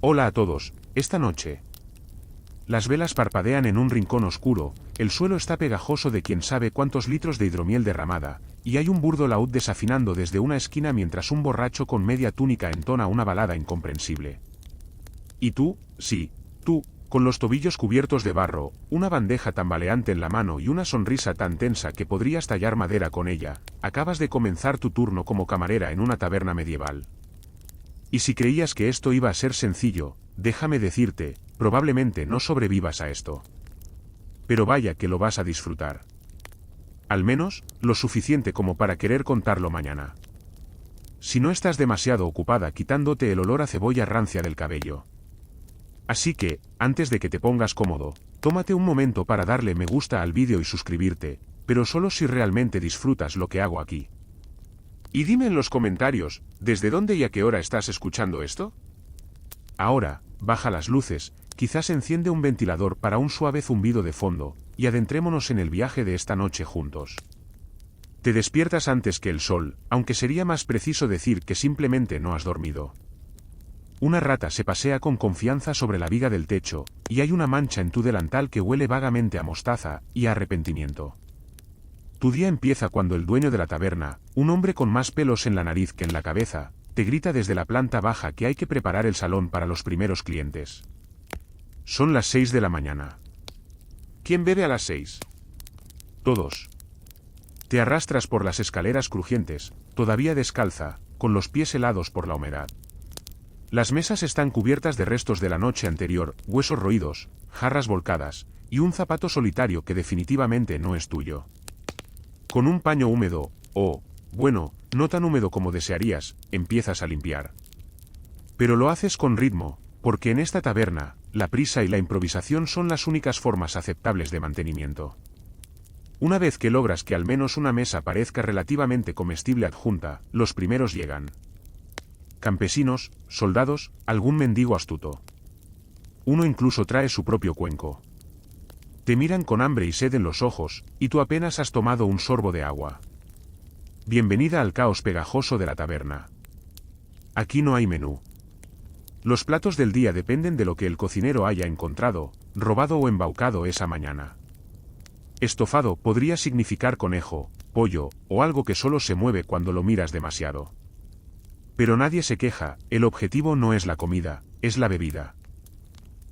Hola a todos, esta noche. Las velas parpadean en un rincón oscuro, el suelo está pegajoso de quién sabe cuántos litros de hidromiel derramada, y hay un burdo laúd desafinando desde una esquina mientras un borracho con media túnica entona una balada incomprensible. Y tú, sí, tú, con los tobillos cubiertos de barro, una bandeja tambaleante en la mano y una sonrisa tan tensa que podrías tallar madera con ella, acabas de comenzar tu turno como camarera en una taberna medieval. Y si creías que esto iba a ser sencillo, déjame decirte, probablemente no sobrevivas a esto. Pero vaya que lo vas a disfrutar. Al menos, lo suficiente como para querer contarlo mañana. Si no estás demasiado ocupada quitándote el olor a cebolla rancia del cabello. Así que, antes de que te pongas cómodo, tómate un momento para darle me gusta al vídeo y suscribirte, pero solo si realmente disfrutas lo que hago aquí. Y dime en los comentarios, ¿desde dónde y a qué hora estás escuchando esto? Ahora, baja las luces, quizás enciende un ventilador para un suave zumbido de fondo, y adentrémonos en el viaje de esta noche juntos. Te despiertas antes que el sol, aunque sería más preciso decir que simplemente no has dormido. Una rata se pasea con confianza sobre la viga del techo, y hay una mancha en tu delantal que huele vagamente a mostaza y a arrepentimiento. Tu día empieza cuando el dueño de la taberna, un hombre con más pelos en la nariz que en la cabeza, te grita desde la planta baja que hay que preparar el salón para los primeros clientes. Son las 6 de la mañana. ¿Quién bebe a las 6? Todos. Te arrastras por las escaleras crujientes, todavía descalza, con los pies helados por la humedad. Las mesas están cubiertas de restos de la noche anterior, huesos roídos, jarras volcadas, y un zapato solitario que definitivamente no es tuyo. Con un paño húmedo, o, bueno, no tan húmedo como desearías, empiezas a limpiar. Pero lo haces con ritmo, porque en esta taberna, la prisa y la improvisación son las únicas formas aceptables de mantenimiento. Una vez que logras que al menos una mesa parezca relativamente comestible adjunta, los primeros llegan. Campesinos, soldados, algún mendigo astuto. Uno incluso trae su propio cuenco. Te miran con hambre y sed en los ojos, y tú apenas has tomado un sorbo de agua. Bienvenida al caos pegajoso de la taberna. Aquí no hay menú. Los platos del día dependen de lo que el cocinero haya encontrado, robado o embaucado esa mañana. Estofado podría significar conejo, pollo, o algo que solo se mueve cuando lo miras demasiado. Pero nadie se queja, el objetivo no es la comida, es la bebida.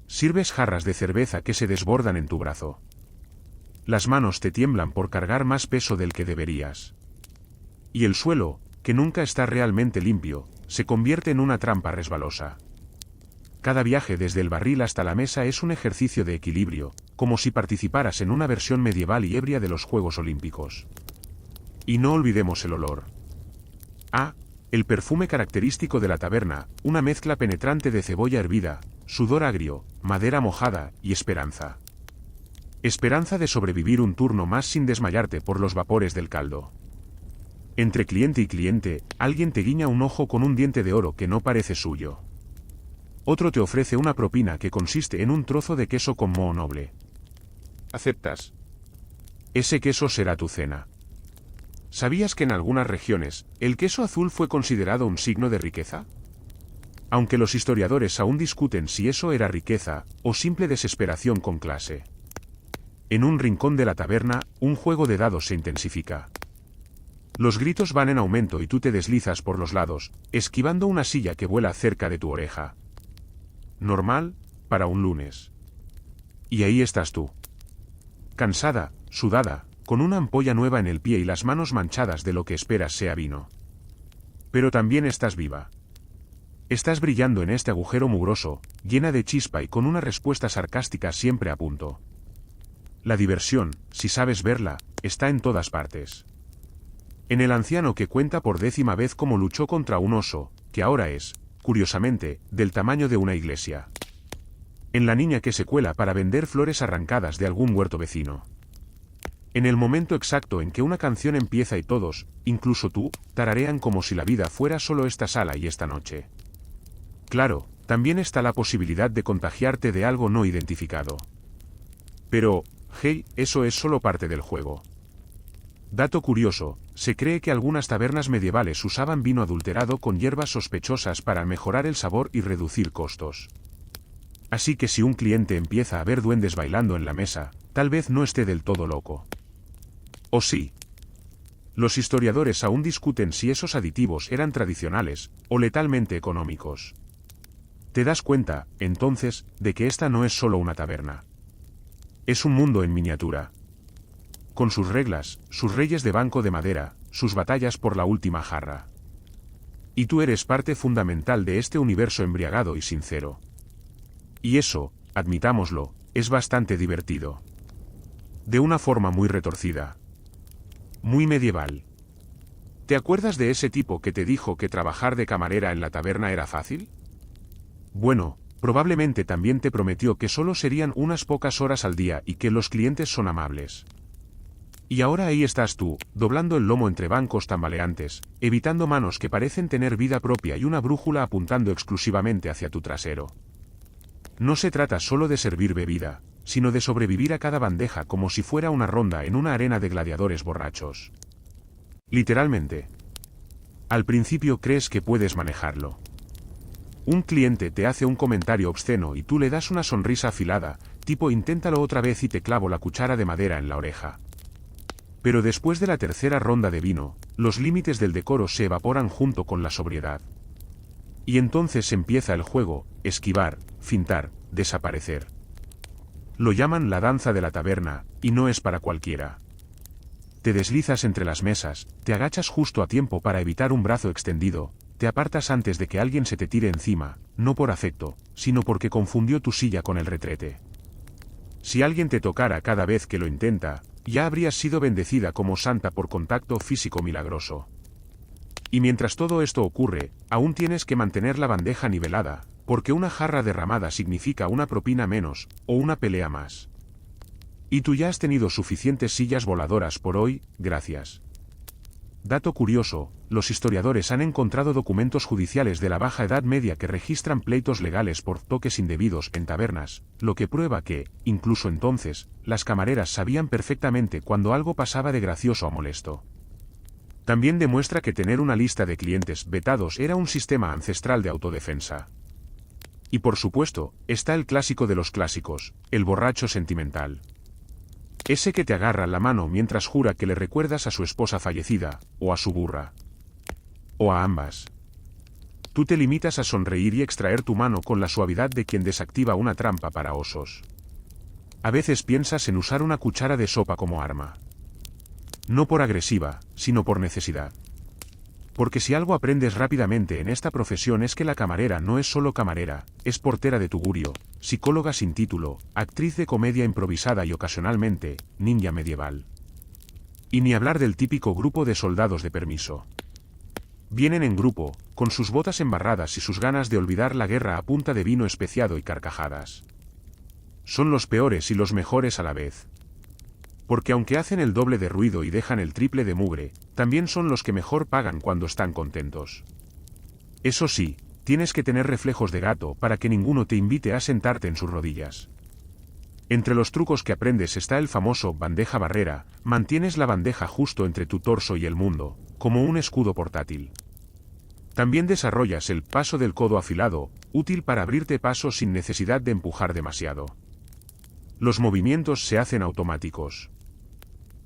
Sirves jarras de cerveza que se desbordan en tu brazo. Las manos te tiemblan por cargar más peso del que deberías. Y el suelo, que nunca está realmente limpio, se convierte en una trampa resbalosa. Cada viaje desde el barril hasta la mesa es un ejercicio de equilibrio, como si participaras en una versión medieval y ebria de los Juegos Olímpicos. Y no olvidemos el olor. El perfume característico de la taberna, una mezcla penetrante de cebolla hervida, sudor agrio, madera mojada y esperanza. Esperanza de sobrevivir un turno más sin desmayarte por los vapores del caldo. Entre cliente y cliente, alguien te guiña un ojo con un diente de oro que no parece suyo. Otro te ofrece una propina que consiste en un trozo de queso con moho noble. ¿Aceptas? Ese queso será tu cena. ¿Sabías que en algunas regiones, el queso azul fue considerado un signo de riqueza? Aunque los historiadores aún discuten si eso era riqueza, o simple desesperación con clase. En un rincón de la taberna, un juego de dados se intensifica. Los gritos van en aumento y tú te deslizas por los lados, esquivando una silla que vuela cerca de tu oreja. Normal, para un lunes. Y ahí estás tú. Cansada, sudada, con una ampolla nueva en el pie y las manos manchadas de lo que esperas sea vino. Pero también estás viva. Estás brillando en este agujero mugroso, llena de chispa y con una respuesta sarcástica siempre a punto. La diversión, si sabes verla, está en todas partes. En el anciano que cuenta por 10ª vez cómo luchó contra un oso, que ahora es, curiosamente, del tamaño de una iglesia. En la niña que se cuela para vender flores arrancadas de algún huerto vecino. En el momento exacto en que una canción empieza y todos, incluso tú, tararean como si la vida fuera solo esta sala y esta noche. Claro, también está la posibilidad de contagiarte de algo no identificado. Pero, hey, eso es solo parte del juego. Dato curioso, se cree que algunas tabernas medievales usaban vino adulterado con hierbas sospechosas para mejorar el sabor y reducir costos. Así que si un cliente empieza a ver duendes bailando en la mesa, tal vez no esté del todo loco. ¿O sí? Los historiadores aún discuten si esos aditivos eran tradicionales o letalmente económicos. Te das cuenta, entonces, de que esta no es solo una taberna. Es un mundo en miniatura. Con sus reglas, sus reyes de banco de madera, sus batallas por la última jarra. Y tú eres parte fundamental de este universo embriagado y sincero. Y eso, admitámoslo, es bastante divertido. De una forma muy retorcida. Muy medieval. ¿Te acuerdas de ese tipo que te dijo que trabajar de camarera en la taberna era fácil? Bueno, probablemente también te prometió que solo serían unas pocas horas al día y que los clientes son amables. Y ahora ahí estás tú, doblando el lomo entre bancos tambaleantes, evitando manos que parecen tener vida propia y una brújula apuntando exclusivamente hacia tu trasero. No se trata solo de servir bebida, sino de sobrevivir a cada bandeja como si fuera una ronda en una arena de gladiadores borrachos. Literalmente. Al principio crees que puedes manejarlo. Un cliente te hace un comentario obsceno y tú le das una sonrisa afilada, tipo inténtalo otra vez y te clavo la cuchara de madera en la oreja. Pero después de la tercera ronda de vino, los límites del decoro se evaporan junto con la sobriedad. Y entonces empieza el juego, esquivar, fintar, desaparecer. Lo llaman la danza de la taberna, y no es para cualquiera. Te deslizas entre las mesas, te agachas justo a tiempo para evitar un brazo extendido, te apartas antes de que alguien se te tire encima, no por afecto, sino porque confundió tu silla con el retrete. Si alguien te tocara cada vez que lo intenta, ya habrías sido bendecida como santa por contacto físico milagroso. Y mientras todo esto ocurre, aún tienes que mantener la bandeja nivelada, porque una jarra derramada significa una propina menos, o una pelea más. Y tú ya has tenido suficientes sillas voladoras por hoy, gracias. Dato curioso, los historiadores han encontrado documentos judiciales de la Baja Edad Media que registran pleitos legales por toques indebidos en tabernas, lo que prueba que, incluso entonces, las camareras sabían perfectamente cuando algo pasaba de gracioso a molesto. También demuestra que tener una lista de clientes vetados era un sistema ancestral de autodefensa. Y por supuesto, está el clásico de los clásicos, el borracho sentimental. Ese que te agarra la mano mientras jura que le recuerdas a su esposa fallecida, o a su burra. O a ambas. Tú te limitas a sonreír y extraer tu mano con la suavidad de quien desactiva una trampa para osos. A veces piensas en usar una cuchara de sopa como arma. No por agresiva, sino por necesidad. Porque si algo aprendes rápidamente en esta profesión es que la camarera no es solo camarera, es portera de tugurio, psicóloga sin título, actriz de comedia improvisada y ocasionalmente, ninja medieval. Y ni hablar del típico grupo de soldados de permiso. Vienen en grupo, con sus botas embarradas y sus ganas de olvidar la guerra a punta de vino especiado y carcajadas. Son los peores y los mejores a la vez. Porque aunque hacen el doble de ruido y dejan el triple de mugre, también son los que mejor pagan cuando están contentos. Eso sí, tienes que tener reflejos de gato para que ninguno te invite a sentarte en sus rodillas. Entre los trucos que aprendes está el famoso bandeja barrera, mantienes la bandeja justo entre tu torso y el mundo, como un escudo portátil. También desarrollas el paso del codo afilado, útil para abrirte paso sin necesidad de empujar demasiado. Los movimientos se hacen automáticos.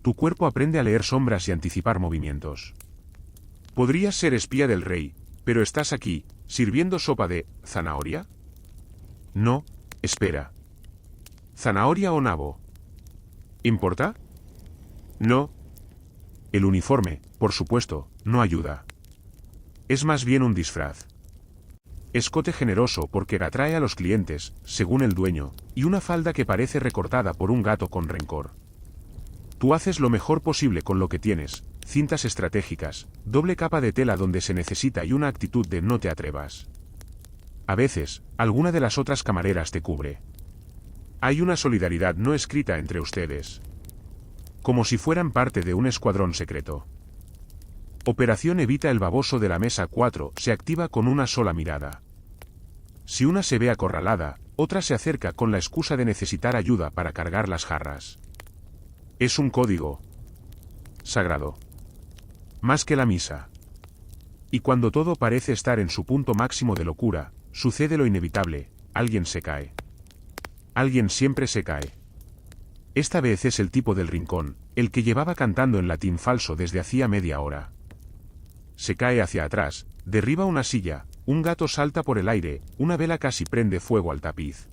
Tu cuerpo aprende a leer sombras y anticipar movimientos. Podrías ser espía del rey, pero estás aquí, sirviendo sopa de ¿zanahoria? No, espera. ¿Zanahoria o nabo? ¿Importa? No. El uniforme, por supuesto, no ayuda. Es más bien un disfraz. Escote generoso porque atrae a los clientes, según el dueño, y una falda que parece recortada por un gato con rencor. Tú haces lo mejor posible con lo que tienes, cintas estratégicas, doble capa de tela donde se necesita y una actitud de no te atrevas. A veces, alguna de las otras camareras te cubre. Hay una solidaridad no escrita entre ustedes. Como si fueran parte de un escuadrón secreto. Operación Evita el baboso de la mesa 4 se activa con una sola mirada. Si una se ve acorralada, otra se acerca con la excusa de necesitar ayuda para cargar las jarras. Es un código sagrado. Más que la misa. Y cuando todo parece estar en su punto máximo de locura, sucede lo inevitable, alguien se cae. Alguien siempre se cae. Esta vez es el tipo del rincón, el que llevaba cantando en latín falso desde hacía media hora. Se cae hacia atrás, derriba una silla, un gato salta por el aire, una vela casi prende fuego al tapiz.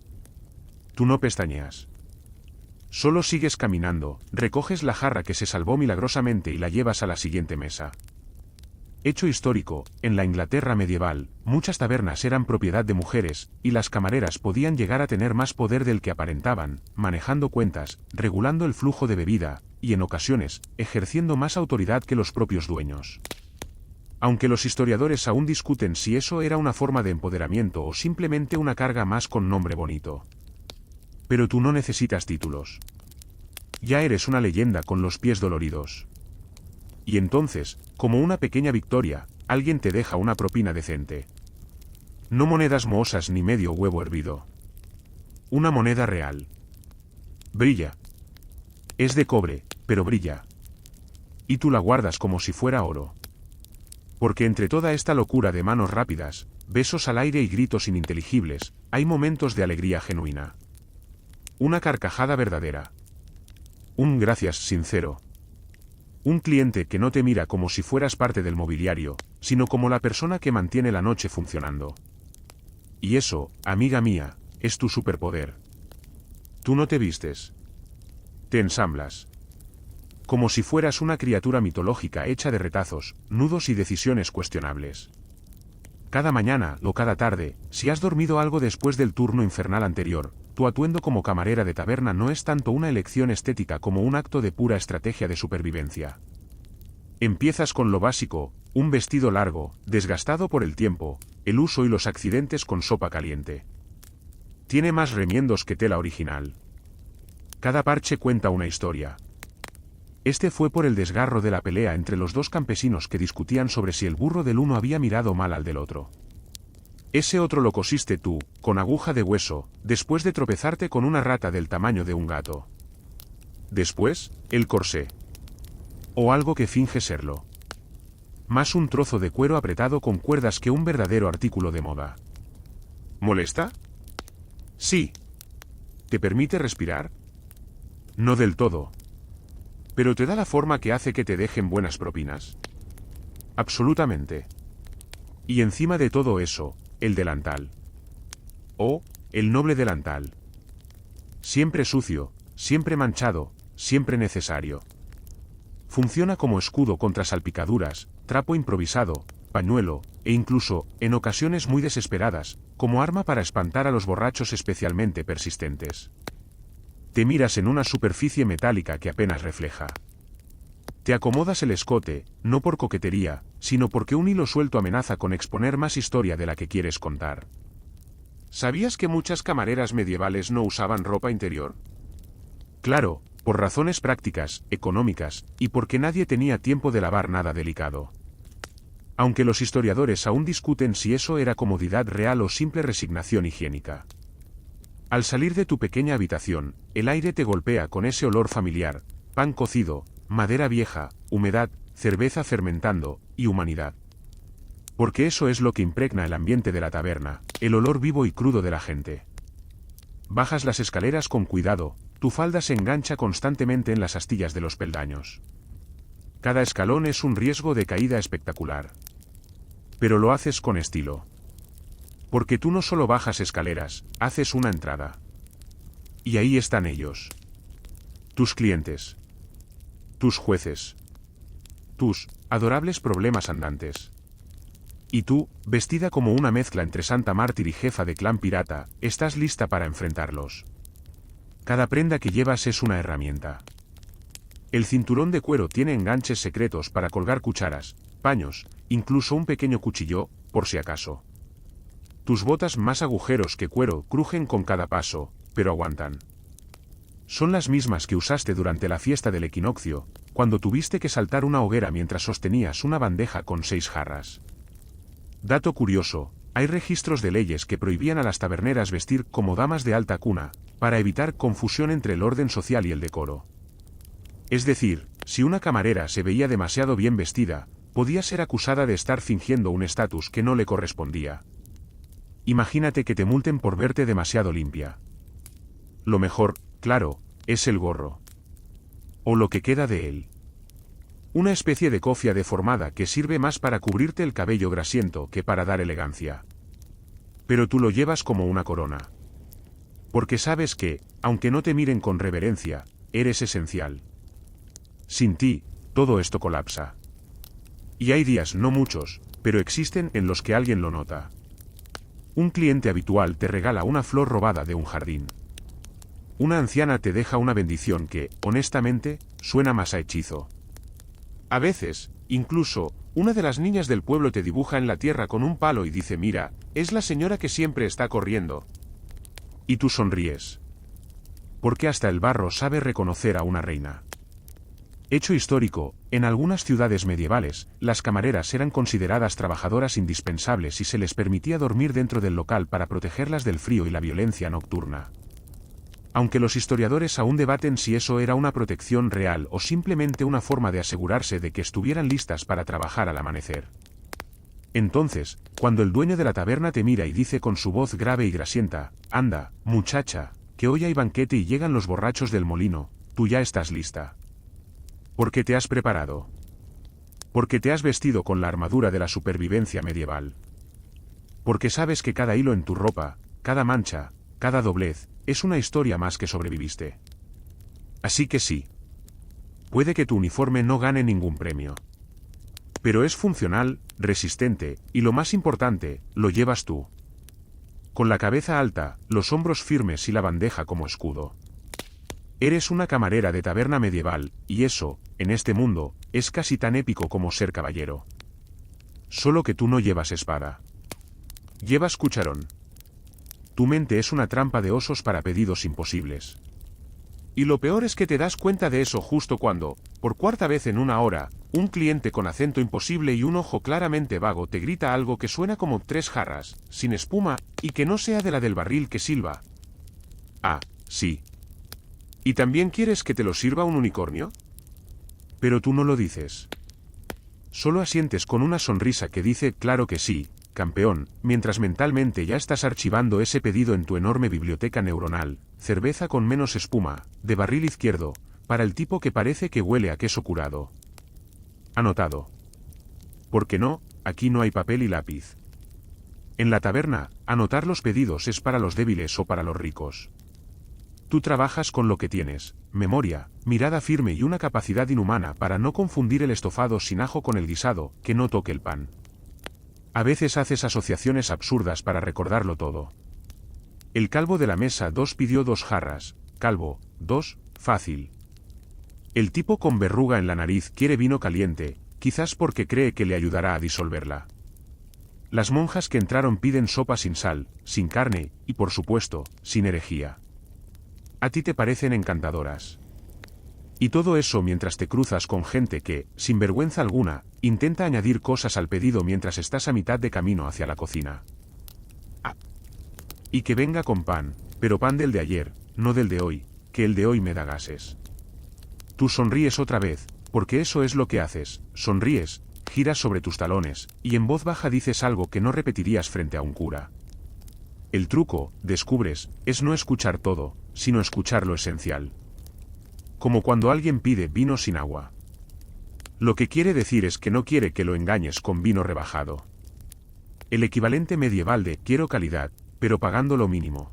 Tú no pestañeas. Solo sigues caminando, recoges la jarra que se salvó milagrosamente y la llevas a la siguiente mesa. Hecho histórico, en la Inglaterra medieval, muchas tabernas eran propiedad de mujeres, y las camareras podían llegar a tener más poder del que aparentaban, manejando cuentas, regulando el flujo de bebida, y en ocasiones, ejerciendo más autoridad que los propios dueños. Aunque los historiadores aún discuten si eso era una forma de empoderamiento o simplemente una carga más con nombre bonito. Pero tú no necesitas títulos. Ya eres una leyenda con los pies doloridos. Y entonces, como una pequeña victoria, alguien te deja una propina decente. No monedas mohosas ni medio huevo hervido. Una moneda real. Brilla. Es de cobre, pero brilla. Y tú la guardas como si fuera oro. Porque entre toda esta locura de manos rápidas, besos al aire y gritos ininteligibles, hay momentos de alegría genuina. Una carcajada verdadera. Un gracias sincero. Un cliente que no te mira como si fueras parte del mobiliario, sino como la persona que mantiene la noche funcionando. Y eso, amiga mía, es tu superpoder. Tú no te vistes. Te ensamblas. Como si fueras una criatura mitológica hecha de retazos, nudos y decisiones cuestionables. Cada mañana o cada tarde, si has dormido algo después del turno infernal anterior, tu atuendo como camarera de taberna no es tanto una elección estética como un acto de pura estrategia de supervivencia. Empiezas con lo básico, un vestido largo, desgastado por el tiempo, el uso y los accidentes con sopa caliente. Tiene más remiendos que tela original. Cada parche cuenta una historia. Este fue por el desgarro de la pelea entre los dos campesinos que discutían sobre si el burro del uno había mirado mal al del otro. Ese otro lo cosiste tú, con aguja de hueso, después de tropezarte con una rata del tamaño de un gato. Después, el corsé. O algo que finge serlo. Más un trozo de cuero apretado con cuerdas que un verdadero artículo de moda. ¿Molesta? Sí. ¿Te permite respirar? No del todo. ¿Pero te da la forma que hace que te dejen buenas propinas? Absolutamente. Y encima de todo eso, el delantal. Oh, el noble delantal. Siempre sucio, siempre manchado, siempre necesario. Funciona como escudo contra salpicaduras, trapo improvisado, pañuelo, e incluso, en ocasiones muy desesperadas, como arma para espantar a los borrachos especialmente persistentes. Te miras en una superficie metálica que apenas refleja. Te acomodas el escote, no por coquetería, sino porque un hilo suelto amenaza con exponer más historia de la que quieres contar. ¿Sabías que muchas camareras medievales no usaban ropa interior? Claro, por razones prácticas, económicas, y porque nadie tenía tiempo de lavar nada delicado. Aunque los historiadores aún discuten si eso era comodidad real o simple resignación higiénica. Al salir de tu pequeña habitación, el aire te golpea con ese olor familiar, pan cocido, madera vieja, humedad, cerveza fermentando, y humanidad. Porque eso es lo que impregna el ambiente de la taberna, el olor vivo y crudo de la gente. Bajas las escaleras con cuidado, tu falda se engancha constantemente en las astillas de los peldaños. Cada escalón es un riesgo de caída espectacular. Pero lo haces con estilo. Porque tú no solo bajas escaleras, haces una entrada. Y ahí están ellos. Tus clientes. Tus jueces. Tus adorables problemas andantes. Y tú, vestida como una mezcla entre santa mártir y jefa de clan pirata, estás lista para enfrentarlos. Cada prenda que llevas es una herramienta. El cinturón de cuero tiene enganches secretos para colgar cucharas, paños, incluso un pequeño cuchillo, por si acaso. Tus botas más agujeros que cuero crujen con cada paso, pero aguantan. Son las mismas que usaste durante la fiesta del equinoccio, cuando tuviste que saltar una hoguera mientras sostenías una bandeja con 6 jarras. Dato curioso, hay registros de leyes que prohibían a las taberneras vestir como damas de alta cuna, para evitar confusión entre el orden social y el decoro. Es decir, si una camarera se veía demasiado bien vestida, podía ser acusada de estar fingiendo un estatus que no le correspondía. Imagínate que te multen por verte demasiado limpia. Lo mejor, claro, es el gorro. O lo que queda de él. Una especie de cofia deformada que sirve más para cubrirte el cabello grasiento que para dar elegancia. Pero tú lo llevas como una corona. Porque sabes que, aunque no te miren con reverencia, eres esencial. Sin ti, todo esto colapsa. Y hay días, no muchos, pero existen en los que alguien lo nota. Un cliente habitual te regala una flor robada de un jardín. Una anciana te deja una bendición que, honestamente, suena más a hechizo. A veces, incluso, una de las niñas del pueblo te dibuja en la tierra con un palo y dice: mira, es la señora que siempre está corriendo. Y tú sonríes. Porque hasta el barro sabe reconocer a una reina. Hecho histórico, en algunas ciudades medievales, las camareras eran consideradas trabajadoras indispensables y se les permitía dormir dentro del local para protegerlas del frío y la violencia nocturna. Aunque los historiadores aún debaten si eso era una protección real o simplemente una forma de asegurarse de que estuvieran listas para trabajar al amanecer. Entonces, cuando el dueño de la taberna te mira y dice con su voz grave y grasienta: anda, muchacha, que hoy hay banquete y llegan los borrachos del molino, tú ya estás lista. Porque te has preparado. Porque te has vestido con la armadura de la supervivencia medieval. Porque sabes que cada hilo en tu ropa, cada mancha, cada doblez, es una historia más que sobreviviste. Así que sí. Puede que tu uniforme no gane ningún premio. Pero es funcional, resistente, y lo más importante, lo llevas tú. Con la cabeza alta, los hombros firmes y la bandeja como escudo. Eres una camarera de taberna medieval, y eso, en este mundo, es casi tan épico como ser caballero. Solo que tú no llevas espada. Llevas cucharón. Tu mente es una trampa de osos para pedidos imposibles. Y lo peor es que te das cuenta de eso justo cuando, por cuarta vez en una hora, un cliente con acento imposible y un ojo claramente vago te grita algo que suena como 3 jarras, sin espuma, y que no sea de la del barril que silba. Ah, sí. ¿Y también quieres que te lo sirva un unicornio? Pero tú no lo dices. Solo asientes con una sonrisa que dice: claro que sí, campeón, mientras mentalmente ya estás archivando ese pedido en tu enorme biblioteca neuronal: cerveza con menos espuma, de barril izquierdo, para el tipo que parece que huele a queso curado. Anotado. Porque no, aquí no hay papel y lápiz. En la taberna, anotar los pedidos es para los débiles o para los ricos. Tú trabajas con lo que tienes: memoria, mirada firme y una capacidad inhumana para no confundir el estofado sin ajo con el guisado, que no toque el pan. A veces haces asociaciones absurdas para recordarlo todo. El calvo de la mesa 2 pidió 2 jarras, calvo, 2, fácil. El tipo con verruga en la nariz quiere vino caliente, quizás porque cree que le ayudará a disolverla. Las monjas que entraron piden sopa sin sal, sin carne, y por supuesto, sin herejía. A ti te parecen encantadoras. Y todo eso mientras te cruzas con gente que, sin vergüenza alguna, intenta añadir cosas al pedido mientras estás a mitad de camino hacia la cocina. Ah. Y que venga con pan, pero pan del de ayer, no del de hoy, que el de hoy me da gases. Tú sonríes otra vez, porque eso es lo que haces: sonríes, giras sobre tus talones, y en voz baja dices algo que no repetirías frente a un cura. El truco, descubres, es no escuchar todo, sino escuchar lo esencial. Como cuando alguien pide vino sin agua. Lo que quiere decir es que no quiere que lo engañes con vino rebajado. El equivalente medieval de quiero calidad, pero pagando lo mínimo.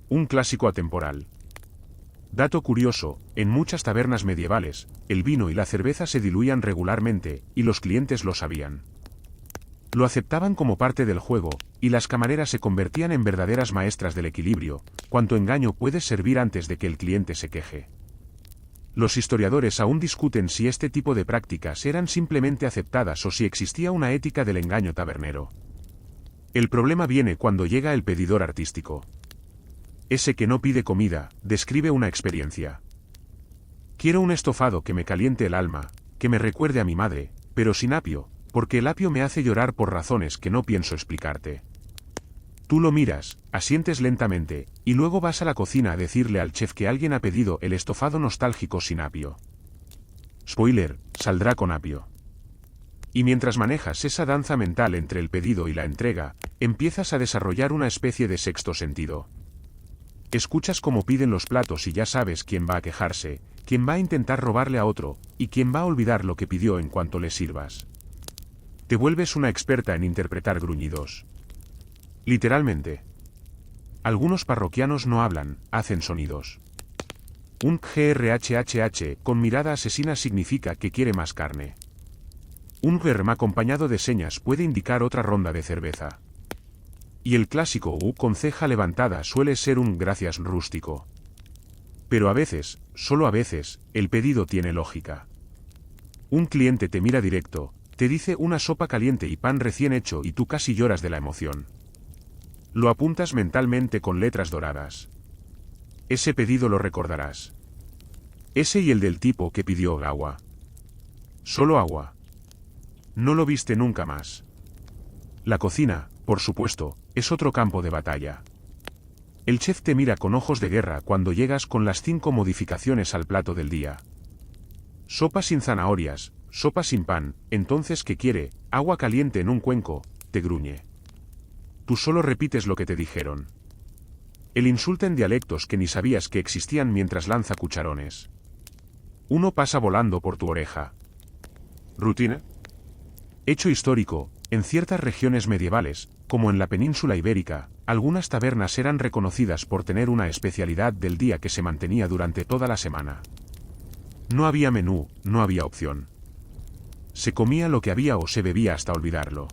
Un clásico atemporal. Dato curioso, en muchas tabernas medievales, el vino y la cerveza se diluían regularmente, y los clientes lo sabían. Lo aceptaban como parte del juego, y las camareras se convertían en verdaderas maestras del equilibrio: cuánto engaño puedes servir antes de que el cliente se queje. Los historiadores aún discuten si este tipo de prácticas eran simplemente aceptadas o si existía una ética del engaño tabernero. El problema viene cuando llega el pedidor artístico. Ese que no pide comida, describe una experiencia. Quiero un estofado que me caliente el alma, que me recuerde a mi madre, pero sin apio, porque el apio me hace llorar por razones que no pienso explicarte. Tú lo miras, asientes lentamente, y luego vas a la cocina a decirle al chef que alguien ha pedido el estofado nostálgico sin apio. Spoiler, saldrá con apio. Y mientras manejas esa danza mental entre el pedido y la entrega, empiezas a desarrollar una especie de sexto sentido. Escuchas cómo piden los platos y ya sabes quién va a quejarse, quién va a intentar robarle a otro, y quién va a olvidar lo que pidió en cuanto le sirvas. Te vuelves una experta en interpretar gruñidos. Literalmente. Algunos parroquianos no hablan, hacen sonidos. Un grhhh con mirada asesina significa que quiere más carne. Un verm acompañado de señas puede indicar otra ronda de cerveza. Y el clásico U con ceja levantada suele ser un gracias rústico. Pero a veces, solo a veces, el pedido tiene lógica. Un cliente te mira directo, te dice una sopa caliente y pan recién hecho y tú casi lloras de la emoción. Lo apuntas mentalmente con letras doradas. Ese pedido lo recordarás. Ese y el del tipo que pidió agua. Solo agua. No lo viste nunca más. La cocina, por supuesto, es otro campo de batalla. El chef te mira con ojos de guerra cuando llegas con las 5 modificaciones al plato del día. Sopa sin zanahorias, sopa sin pan, entonces ¿qué quiere? Agua caliente en un cuenco, te gruñe. Tú solo repites lo que te dijeron. Él insulta en dialectos que ni sabías que existían mientras lanza cucharones. Uno pasa volando por tu oreja. ¿Rutina? Hecho histórico, en ciertas regiones medievales, como en la península ibérica, algunas tabernas eran reconocidas por tener una especialidad del día que se mantenía durante toda la semana. No había menú, no había opción. Se comía lo que había o se bebía hasta olvidarlo.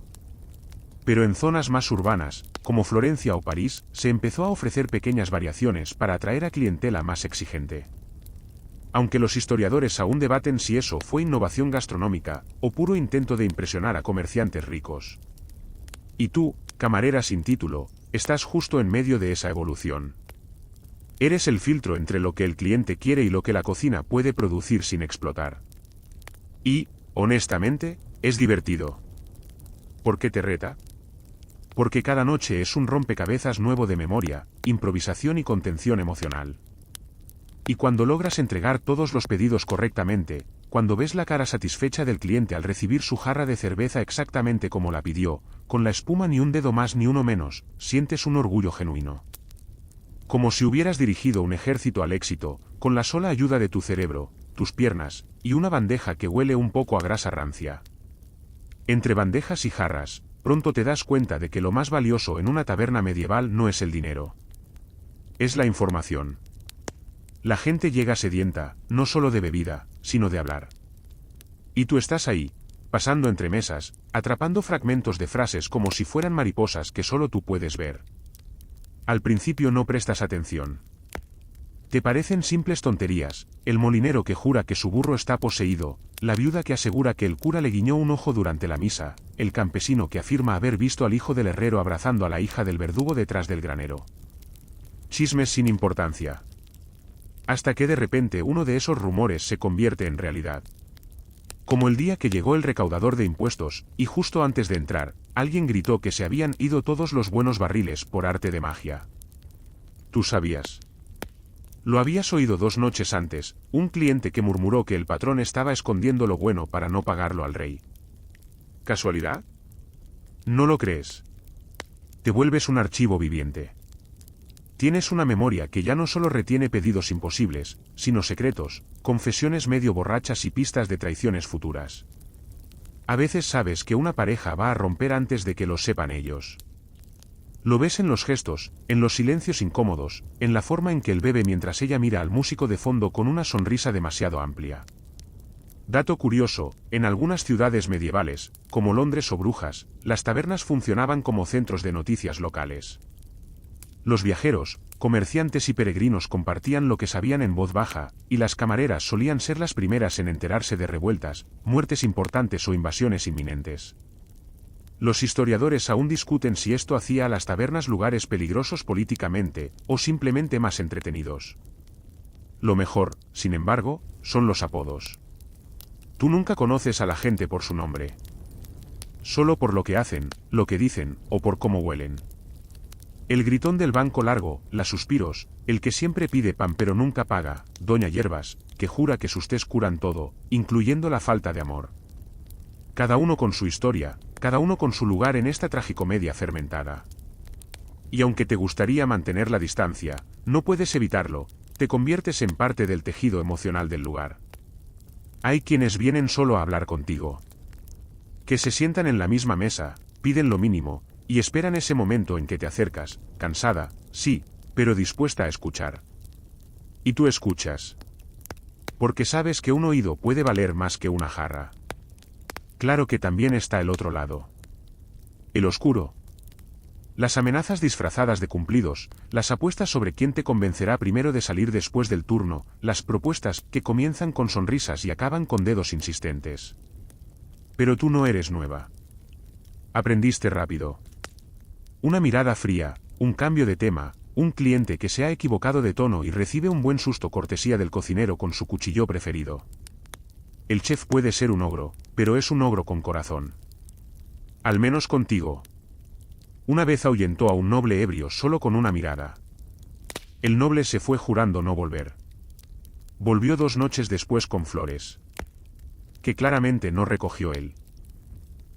Pero en zonas más urbanas, como Florencia o París, se empezó a ofrecer pequeñas variaciones para atraer a clientela más exigente. Aunque los historiadores aún debaten si eso fue innovación gastronómica, o puro intento de impresionar a comerciantes ricos. Y tú, camarera sin título, estás justo en medio de esa evolución. Eres el filtro entre lo que el cliente quiere y lo que la cocina puede producir sin explotar. Y, honestamente, es divertido. ¿Por qué te reta? Porque cada noche es un rompecabezas nuevo de memoria, improvisación y contención emocional. Y cuando logras entregar todos los pedidos correctamente, cuando ves la cara satisfecha del cliente al recibir su jarra de cerveza exactamente como la pidió, con la espuma ni un dedo más ni uno menos, sientes un orgullo genuino. Como si hubieras dirigido un ejército al éxito, con la sola ayuda de tu cerebro, tus piernas, y una bandeja que huele un poco a grasa rancia. Entre bandejas y jarras, pronto te das cuenta de que lo más valioso en una taberna medieval no es el dinero. Es la información. La gente llega sedienta, no solo de bebida, sino de hablar. Y tú estás ahí, pasando entre mesas, atrapando fragmentos de frases como si fueran mariposas que solo tú puedes ver. Al principio no prestas atención. Te parecen simples tonterías, el molinero que jura que su burro está poseído, la viuda que asegura que el cura le guiñó un ojo durante la misa, el campesino que afirma haber visto al hijo del herrero abrazando a la hija del verdugo detrás del granero. Chismes sin importancia. Hasta que de repente uno de esos rumores se convierte en realidad. Como el día que llegó el recaudador de impuestos, y justo antes de entrar, alguien gritó que se habían ido todos los buenos barriles por arte de magia. ¿Tú sabías? Lo habías oído 2 noches antes, un cliente que murmuró que el patrón estaba escondiendo lo bueno para no pagarlo al rey. ¿Casualidad? ¿No lo crees? Te vuelves un archivo viviente. Tienes una memoria que ya no solo retiene pedidos imposibles, sino secretos, confesiones medio borrachas y pistas de traiciones futuras. A veces sabes que una pareja va a romper antes de que lo sepan ellos. Lo ves en los gestos, en los silencios incómodos, en la forma en que él bebe mientras ella mira al músico de fondo con una sonrisa demasiado amplia. Dato curioso, en algunas ciudades medievales, como Londres o Brujas, las tabernas funcionaban como centros de noticias locales. Los viajeros, comerciantes y peregrinos compartían lo que sabían en voz baja, y las camareras solían ser las primeras en enterarse de revueltas, muertes importantes o invasiones inminentes. Los historiadores aún discuten si esto hacía a las tabernas lugares peligrosos políticamente, o simplemente más entretenidos. Lo mejor, sin embargo, son los apodos. Tú nunca conoces a la gente por su nombre. Solo por lo que hacen, lo que dicen, o por cómo huelen. El gritón del banco largo, las suspiros, el que siempre pide pan pero nunca paga, Doña Hierbas, que jura que sus tés curan todo, incluyendo la falta de amor. Cada uno con su historia, cada uno con su lugar en esta tragicomedia fermentada. Y aunque te gustaría mantener la distancia, no puedes evitarlo, te conviertes en parte del tejido emocional del lugar. Hay quienes vienen solo a hablar contigo. Que se sientan en la misma mesa, piden lo mínimo, y esperan ese momento en que te acercas, cansada, sí, pero dispuesta a escuchar. Y tú escuchas. Porque sabes que un oído puede valer más que una jarra. Claro que también está el otro lado. El oscuro. Las amenazas disfrazadas de cumplidos, las apuestas sobre quién te convencerá primero de salir después del turno, las propuestas que comienzan con sonrisas y acaban con dedos insistentes. Pero tú no eres nueva. Aprendiste rápido. Una mirada fría, un cambio de tema, un cliente que se ha equivocado de tono y recibe un buen susto cortesía del cocinero con su cuchillo preferido. El chef puede ser un ogro, pero es un ogro con corazón. Al menos contigo. Una vez ahuyentó a un noble ebrio solo con una mirada. El noble se fue jurando no volver. Volvió 2 noches después con flores. Que claramente no recogió él.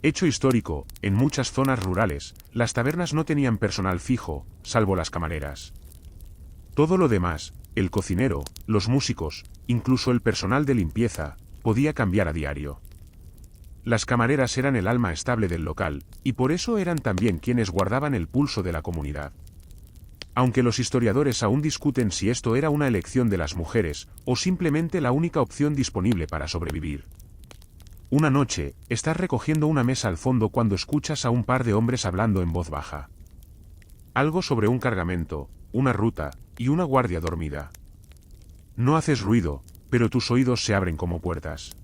Hecho histórico, en muchas zonas rurales, las tabernas no tenían personal fijo, salvo las camareras. Todo lo demás, el cocinero, los músicos, incluso el personal de limpieza, podía cambiar a diario. Las camareras eran el alma estable del local, y por eso eran también quienes guardaban el pulso de la comunidad. Aunque los historiadores aún discuten si esto era una elección de las mujeres, o simplemente la única opción disponible para sobrevivir. Una noche, estás recogiendo una mesa al fondo cuando escuchas a un par de hombres hablando en voz baja. Algo sobre un cargamento, una ruta, y una guardia dormida. No haces ruido, pero tus oídos se abren como puertas.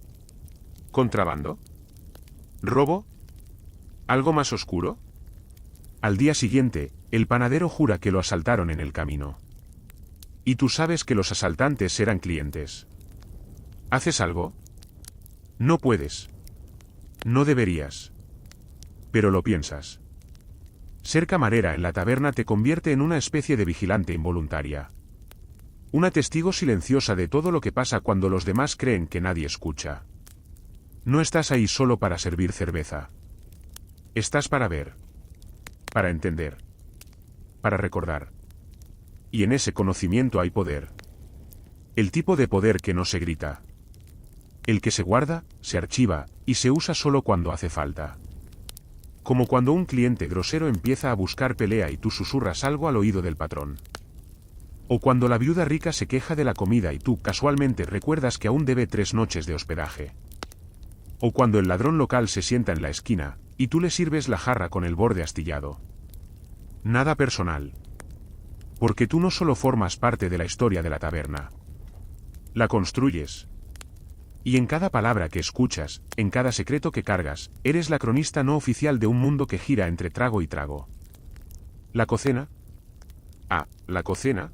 ¿Contrabando? ¿Robo? ¿Algo más oscuro? Al día siguiente, el panadero jura que lo asaltaron en el camino. Y tú sabes que los asaltantes eran clientes. ¿Haces algo? No puedes. No deberías. Pero lo piensas. Ser camarera en la taberna te convierte en una especie de vigilante involuntaria. Una testigo silenciosa de todo lo que pasa cuando los demás creen que nadie escucha. No estás ahí solo para servir cerveza. Estás para ver. Para entender. Para recordar. Y en ese conocimiento hay poder. El tipo de poder que no se grita. El que se guarda, se archiva, y se usa solo cuando hace falta. Como cuando un cliente grosero empieza a buscar pelea y tú susurras algo al oído del patrón. O cuando la viuda rica se queja de la comida y tú casualmente recuerdas que aún debe 3 noches de hospedaje. O cuando el ladrón local se sienta en la esquina, y tú le sirves la jarra con el borde astillado. Nada personal. Porque tú no solo formas parte de la historia de la taberna. La construyes. Y en cada palabra que escuchas, en cada secreto que cargas, eres la cronista no oficial de un mundo que gira entre trago y trago. ¿La cocina? Ah, la cocina.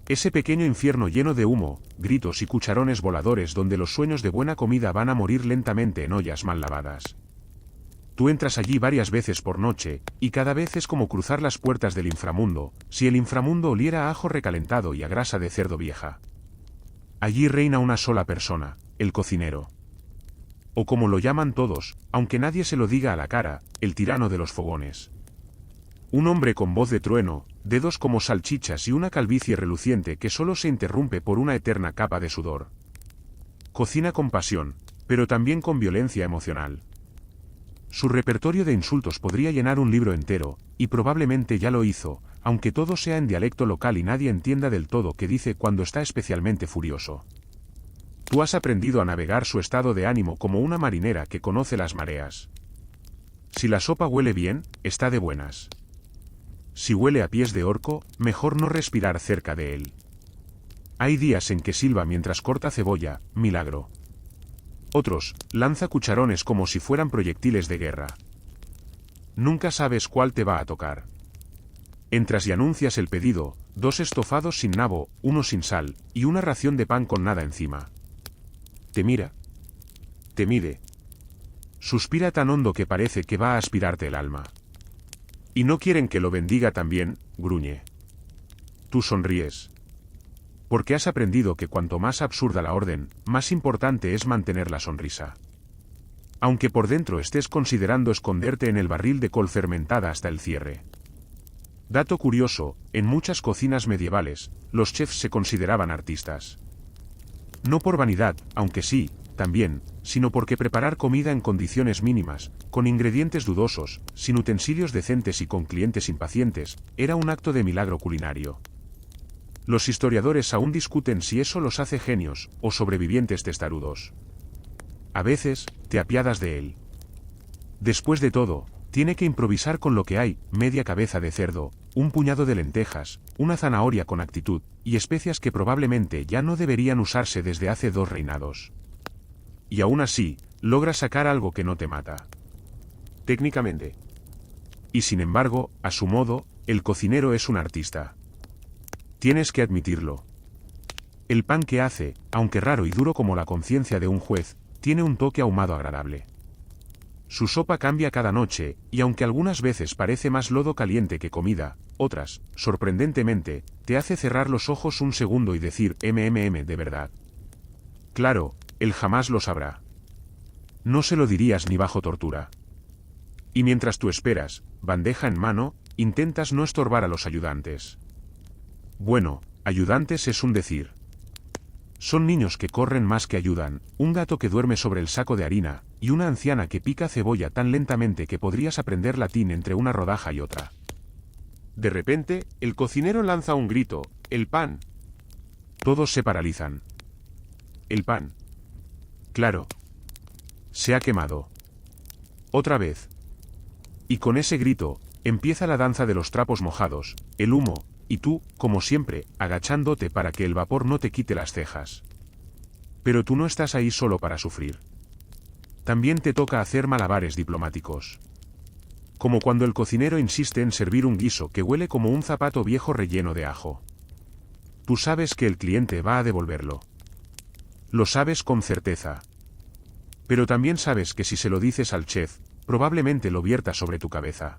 Ese pequeño infierno lleno de humo, gritos y cucharones voladores donde los sueños de buena comida van a morir lentamente en ollas mal lavadas. Tú entras allí varias veces por noche, y cada vez es como cruzar las puertas del inframundo, si el inframundo oliera a ajo recalentado y a grasa de cerdo vieja. Allí reina una sola persona, el cocinero. O como lo llaman todos, aunque nadie se lo diga a la cara, el tirano de los fogones. Un hombre con voz de trueno, dedos como salchichas y una calvicie reluciente que solo se interrumpe por una eterna capa de sudor. Cocina con pasión, pero también con violencia emocional. Su repertorio de insultos podría llenar un libro entero, y probablemente ya lo hizo, aunque todo sea en dialecto local y nadie entienda del todo qué dice cuando está especialmente furioso. Tú has aprendido a navegar su estado de ánimo como una marinera que conoce las mareas. Si la sopa huele bien, está de buenas. Si huele a pies de orco, mejor no respirar cerca de él. Hay días en que silba mientras corta cebolla, milagro. Otros, lanza cucharones como si fueran proyectiles de guerra. Nunca sabes cuál te va a tocar. Entras y anuncias el pedido, 2 estofados sin nabo, 1 sin sal, y una ración de pan con nada encima. Te mira. Te mide. Suspira tan hondo que parece que va a aspirarte el alma. Y no quieren que lo bendiga también, gruñe. Tú sonríes. Porque has aprendido que cuanto más absurda la orden, más importante es mantener la sonrisa. aunque por dentro estés considerando esconderte en el barril de col fermentada hasta el cierre. Dato curioso, en muchas cocinas medievales, los chefs se consideraban artistas. No por vanidad, aunque sí, también, sino porque preparar comida en condiciones mínimas, con ingredientes dudosos, sin utensilios decentes y con clientes impacientes, era un acto de milagro culinario. Los historiadores aún discuten si eso los hace genios o sobrevivientes testarudos. A veces, te apiadas de él. Después de todo, tiene que improvisar con lo que hay: media cabeza de cerdo, un puñado de lentejas, una zanahoria con actitud, y especias que probablemente ya no deberían usarse desde hace 2 reinados. Y aún así, logra sacar algo que no te mata. Técnicamente. Y sin embargo, a su modo, el cocinero es un artista. Tienes que admitirlo. El pan que hace, aunque raro y duro como la conciencia de un juez, tiene un toque ahumado agradable. Su sopa cambia cada noche, y aunque algunas veces parece más lodo caliente que comida, otras, sorprendentemente, te hace cerrar los ojos un segundo y decir de verdad. Claro, él jamás lo sabrá. No se lo dirías ni bajo tortura. Y mientras tú esperas, bandeja en mano, intentas no estorbar a los ayudantes. Bueno, ayudantes es un decir. Son niños que corren más que ayudan, un gato que duerme sobre el saco de harina, y una anciana que pica cebolla tan lentamente que podrías aprender latín entre una rodaja y otra. De repente, el cocinero lanza un grito: ¡el pan! Todos se paralizan. El pan. Claro. Se ha quemado. Otra vez. Y con ese grito, empieza la danza de los trapos mojados, el humo, y tú, como siempre, agachándote para que el vapor no te quite las cejas. Pero tú no estás ahí solo para sufrir. También te toca hacer malabares diplomáticos. Como cuando el cocinero insiste en servir un guiso que huele como un zapato viejo relleno de ajo. Tú sabes que el cliente va a devolverlo. Lo sabes con certeza. Pero también sabes que si se lo dices al chef, probablemente lo vierta sobre tu cabeza.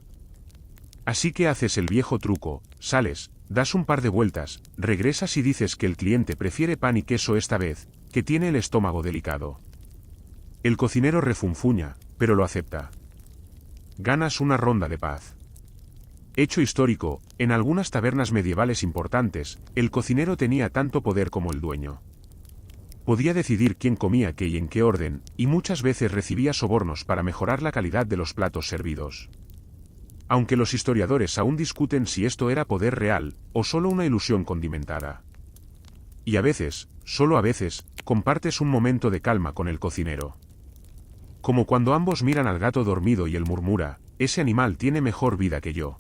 Así que haces el viejo truco, sales, das un par de vueltas, regresas y dices que el cliente prefiere pan y queso esta vez, que tiene el estómago delicado. El cocinero refunfuña, pero lo acepta. Ganas una ronda de paz. Hecho histórico, en algunas tabernas medievales importantes, el cocinero tenía tanto poder como el dueño. Podía decidir quién comía qué y en qué orden, y muchas veces recibía sobornos para mejorar la calidad de los platos servidos. Aunque los historiadores aún discuten si esto era poder real, o solo una ilusión condimentada. Y a veces, solo a veces, compartes un momento de calma con el cocinero. Como cuando ambos miran al gato dormido y él murmura: ese animal tiene mejor vida que yo.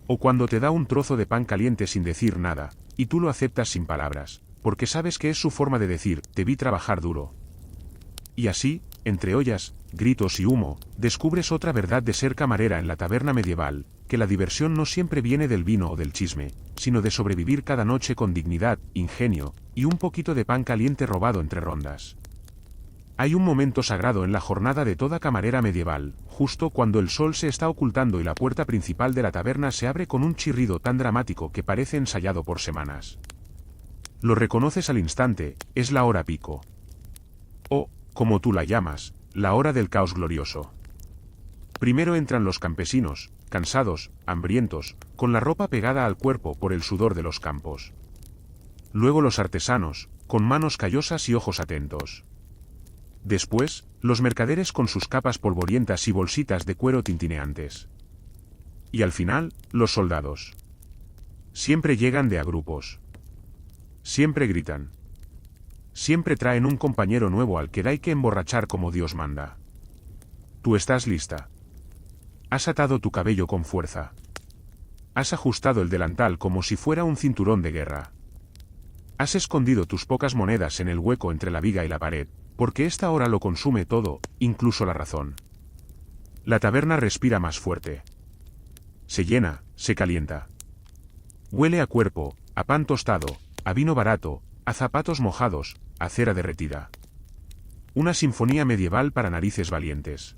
O cuando te da un trozo de pan caliente sin decir nada, y tú lo aceptas sin palabras, porque sabes que es su forma de decir: te vi trabajar duro. Y así, entre ollas, gritos y humo, descubres otra verdad de ser camarera en la taberna medieval, que la diversión no siempre viene del vino o del chisme, sino de sobrevivir cada noche con dignidad, ingenio, y un poquito de pan caliente robado entre rondas. Hay un momento sagrado en la jornada de toda camarera medieval, justo cuando el sol se está ocultando y la puerta principal de la taberna se abre con un chirrido tan dramático que parece ensayado por semanas. Lo reconoces al instante: es la hora pico. O, como tú la llamas, la hora del caos glorioso. Primero entran los campesinos, cansados, hambrientos, con la ropa pegada al cuerpo por el sudor de los campos. Luego los artesanos, con manos callosas y ojos atentos. Después, los mercaderes con sus capas polvorientas y bolsitas de cuero tintineantes. Y al final, los soldados. Siempre llegan de a grupos. Siempre gritan. Siempre traen un compañero nuevo al que hay que emborrachar como Dios manda. Tú estás lista. Has atado tu cabello con fuerza. Has ajustado el delantal como si fuera un cinturón de guerra. Has escondido tus pocas monedas en el hueco entre la viga y la pared, porque esta hora lo consume todo, incluso la razón. La taberna respira más fuerte. Se llena, se calienta. Huele a cuerpo, a pan tostado, a vino barato, a zapatos mojados, a cera derretida. Una sinfonía medieval para narices valientes.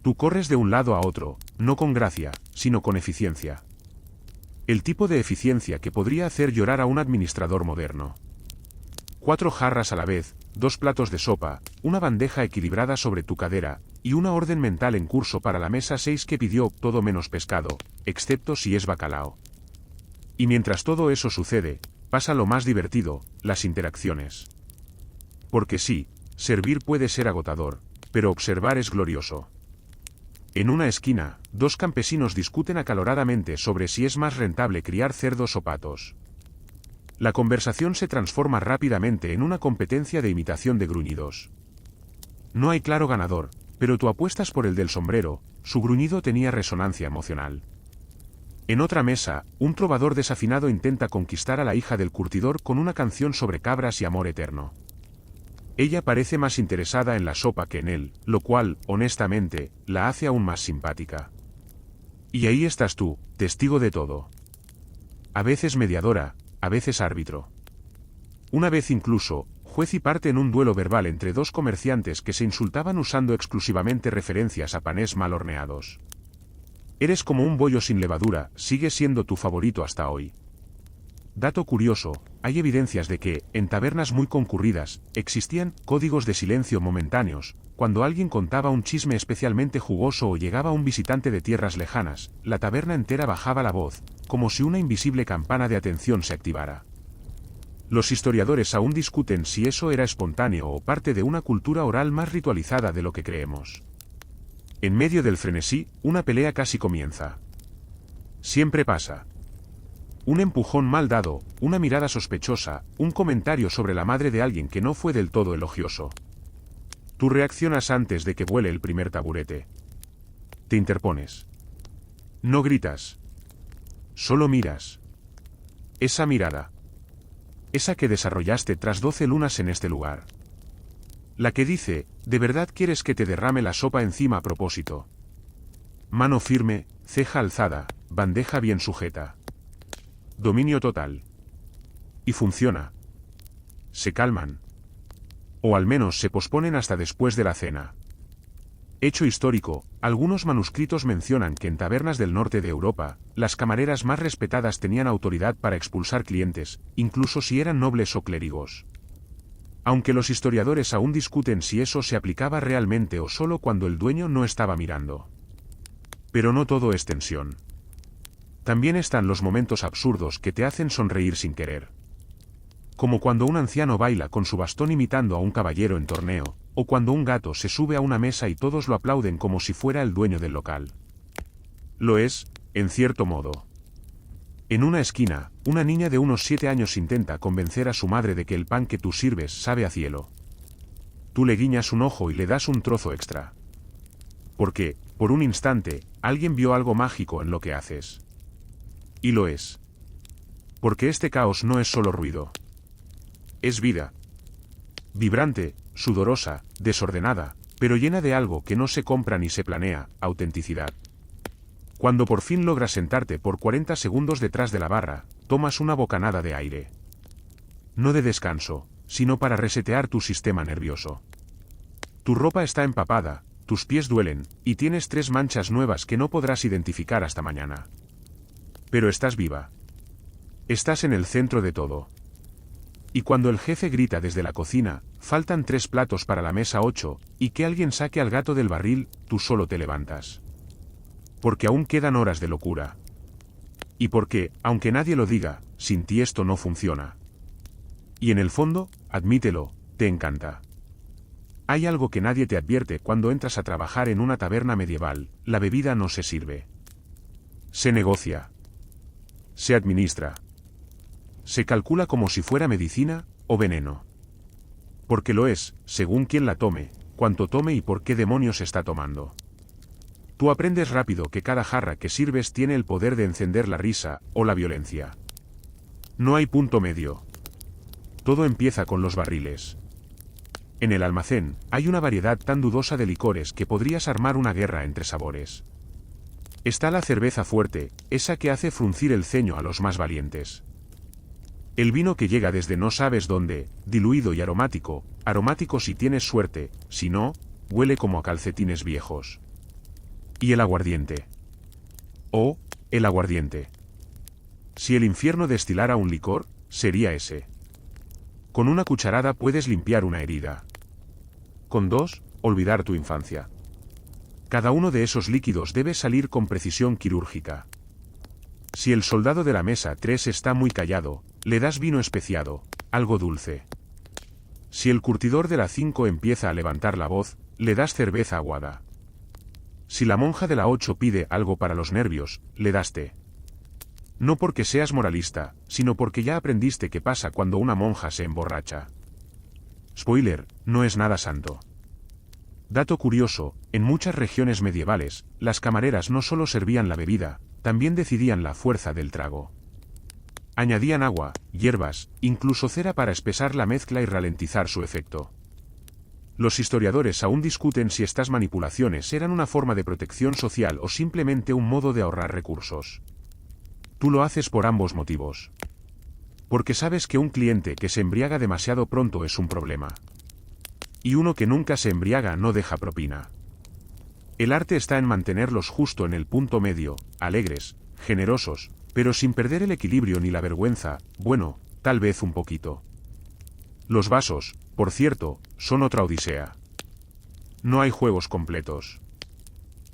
Tú corres de un lado a otro, no con gracia, sino con eficiencia. El tipo de eficiencia que podría hacer llorar a un administrador moderno. 4 jarras a la vez, 2 platos de sopa, una bandeja equilibrada sobre tu cadera, y una orden mental en curso para la mesa 6 que pidió todo menos pescado, excepto si es bacalao. Y mientras todo eso sucede, pasa lo más divertido, las interacciones. Porque sí, servir puede ser agotador, pero observar es glorioso. En una esquina, 2 campesinos discuten acaloradamente sobre si es más rentable criar cerdos o patos. La conversación se transforma rápidamente en una competencia de imitación de gruñidos. No hay claro ganador, pero tú apuestas por el del sombrero, su gruñido tenía resonancia emocional. En otra mesa, un trovador desafinado intenta conquistar a la hija del curtidor con una canción sobre cabras y amor eterno. Ella parece más interesada en la sopa que en él, lo cual, honestamente, la hace aún más simpática. Y ahí estás tú, testigo de todo. A veces mediadora, a veces árbitro. Una vez incluso, juez y parte en un duelo verbal entre 2 comerciantes que se insultaban usando exclusivamente referencias a panés mal horneados. Eres como un bollo sin levadura, sigue siendo tu favorito hasta hoy. Dato curioso, hay evidencias de que, en tabernas muy concurridas, existían códigos de silencio momentáneos. Cuando alguien contaba un chisme especialmente jugoso o llegaba un visitante de tierras lejanas, la taberna entera bajaba la voz, como si una invisible campana de atención se activara. Los historiadores aún discuten si eso era espontáneo o parte de una cultura oral más ritualizada de lo que creemos. En medio del frenesí, una pelea casi comienza. Siempre pasa. Un empujón mal dado, una mirada sospechosa, un comentario sobre la madre de alguien que no fue del todo elogioso. Tú reaccionas antes de que vuele el primer taburete. Te interpones. No gritas. Solo miras. Esa mirada. Esa que desarrollaste tras 12 lunas en este lugar. La que dice, ¿de verdad quieres que te derrame la sopa encima a propósito? Mano firme, ceja alzada, bandeja bien sujeta. Dominio total. Y funciona. Se calman. O al menos se posponen hasta después de la cena. Hecho histórico, algunos manuscritos mencionan que en tabernas del norte de Europa, las camareras más respetadas tenían autoridad para expulsar clientes, incluso si eran nobles o clérigos. Aunque los historiadores aún discuten si eso se aplicaba realmente o solo cuando el dueño no estaba mirando. Pero no todo es tensión. También están los momentos absurdos que te hacen sonreír sin querer. Como cuando un anciano baila con su bastón imitando a un caballero en torneo, o cuando un gato se sube a una mesa y todos lo aplauden como si fuera el dueño del local. Lo es, en cierto modo. En una esquina, una niña de unos 7 años intenta convencer a su madre de que el pan que tú sirves sabe a cielo. Tú le guiñas un ojo y le das un trozo extra. Porque, por un instante, alguien vio algo mágico en lo que haces. Y lo es. Porque este caos no es solo ruido. Es vida. Vibrante, sudorosa, desordenada, pero llena de algo que no se compra ni se planea, autenticidad. Cuando por fin logras sentarte por 40 segundos detrás de la barra, tomas una bocanada de aire. No de descanso, sino para resetear tu sistema nervioso. Tu ropa está empapada, tus pies duelen, y tienes 3 manchas nuevas que no podrás identificar hasta mañana. Pero estás viva. Estás en el centro de todo. Y cuando el jefe grita desde la cocina, faltan 3 platos para la mesa 8, y que alguien saque al gato del barril, tú solo te levantas. Porque aún quedan horas de locura. Y porque, aunque nadie lo diga, sin ti esto no funciona. Y en el fondo, admítelo, te encanta. Hay algo que nadie te advierte cuando entras a trabajar en una taberna medieval: la bebida no se sirve. Se negocia. Se administra. Se calcula como si fuera medicina o veneno. Porque lo es, según quien la tome, cuánto tome y por qué demonios está tomando. Tú aprendes rápido que cada jarra que sirves tiene el poder de encender la risa o la violencia. No hay punto medio. Todo empieza con los barriles. En el almacén, hay una variedad tan dudosa de licores que podrías armar una guerra entre sabores. Está la cerveza fuerte, esa que hace fruncir el ceño a los más valientes. El vino que llega desde no sabes dónde, diluido y aromático si tienes suerte, si no, huele como a calcetines viejos. Y el aguardiente. Oh, el aguardiente. Si el infierno destilara un licor, sería ese. Con una cucharada puedes limpiar una herida. Con 2, olvidar tu infancia. Cada uno de esos líquidos debe salir con precisión quirúrgica. Si el soldado de la mesa 3 está muy callado, le das vino especiado, algo dulce. Si el curtidor de la 5 empieza a levantar la voz, le das cerveza aguada. Si la monja de la 8 pide algo para los nervios, le das té. No porque seas moralista, sino porque ya aprendiste qué pasa cuando una monja se emborracha. Spoiler, no es nada santo. Dato curioso, en muchas regiones medievales, las camareras no solo servían la bebida, también decidían la fuerza del trago. Añadían agua, hierbas, incluso cera para espesar la mezcla y ralentizar su efecto. Los historiadores aún discuten si estas manipulaciones eran una forma de protección social o simplemente un modo de ahorrar recursos. Tú lo haces por ambos motivos. Porque sabes que un cliente que se embriaga demasiado pronto es un problema. Y uno que nunca se embriaga no deja propina. El arte está en mantenerlos justo en el punto medio, alegres, generosos, pero sin perder el equilibrio ni la vergüenza, bueno, tal vez un poquito. Los vasos, por cierto, son otra odisea. No hay juegos completos.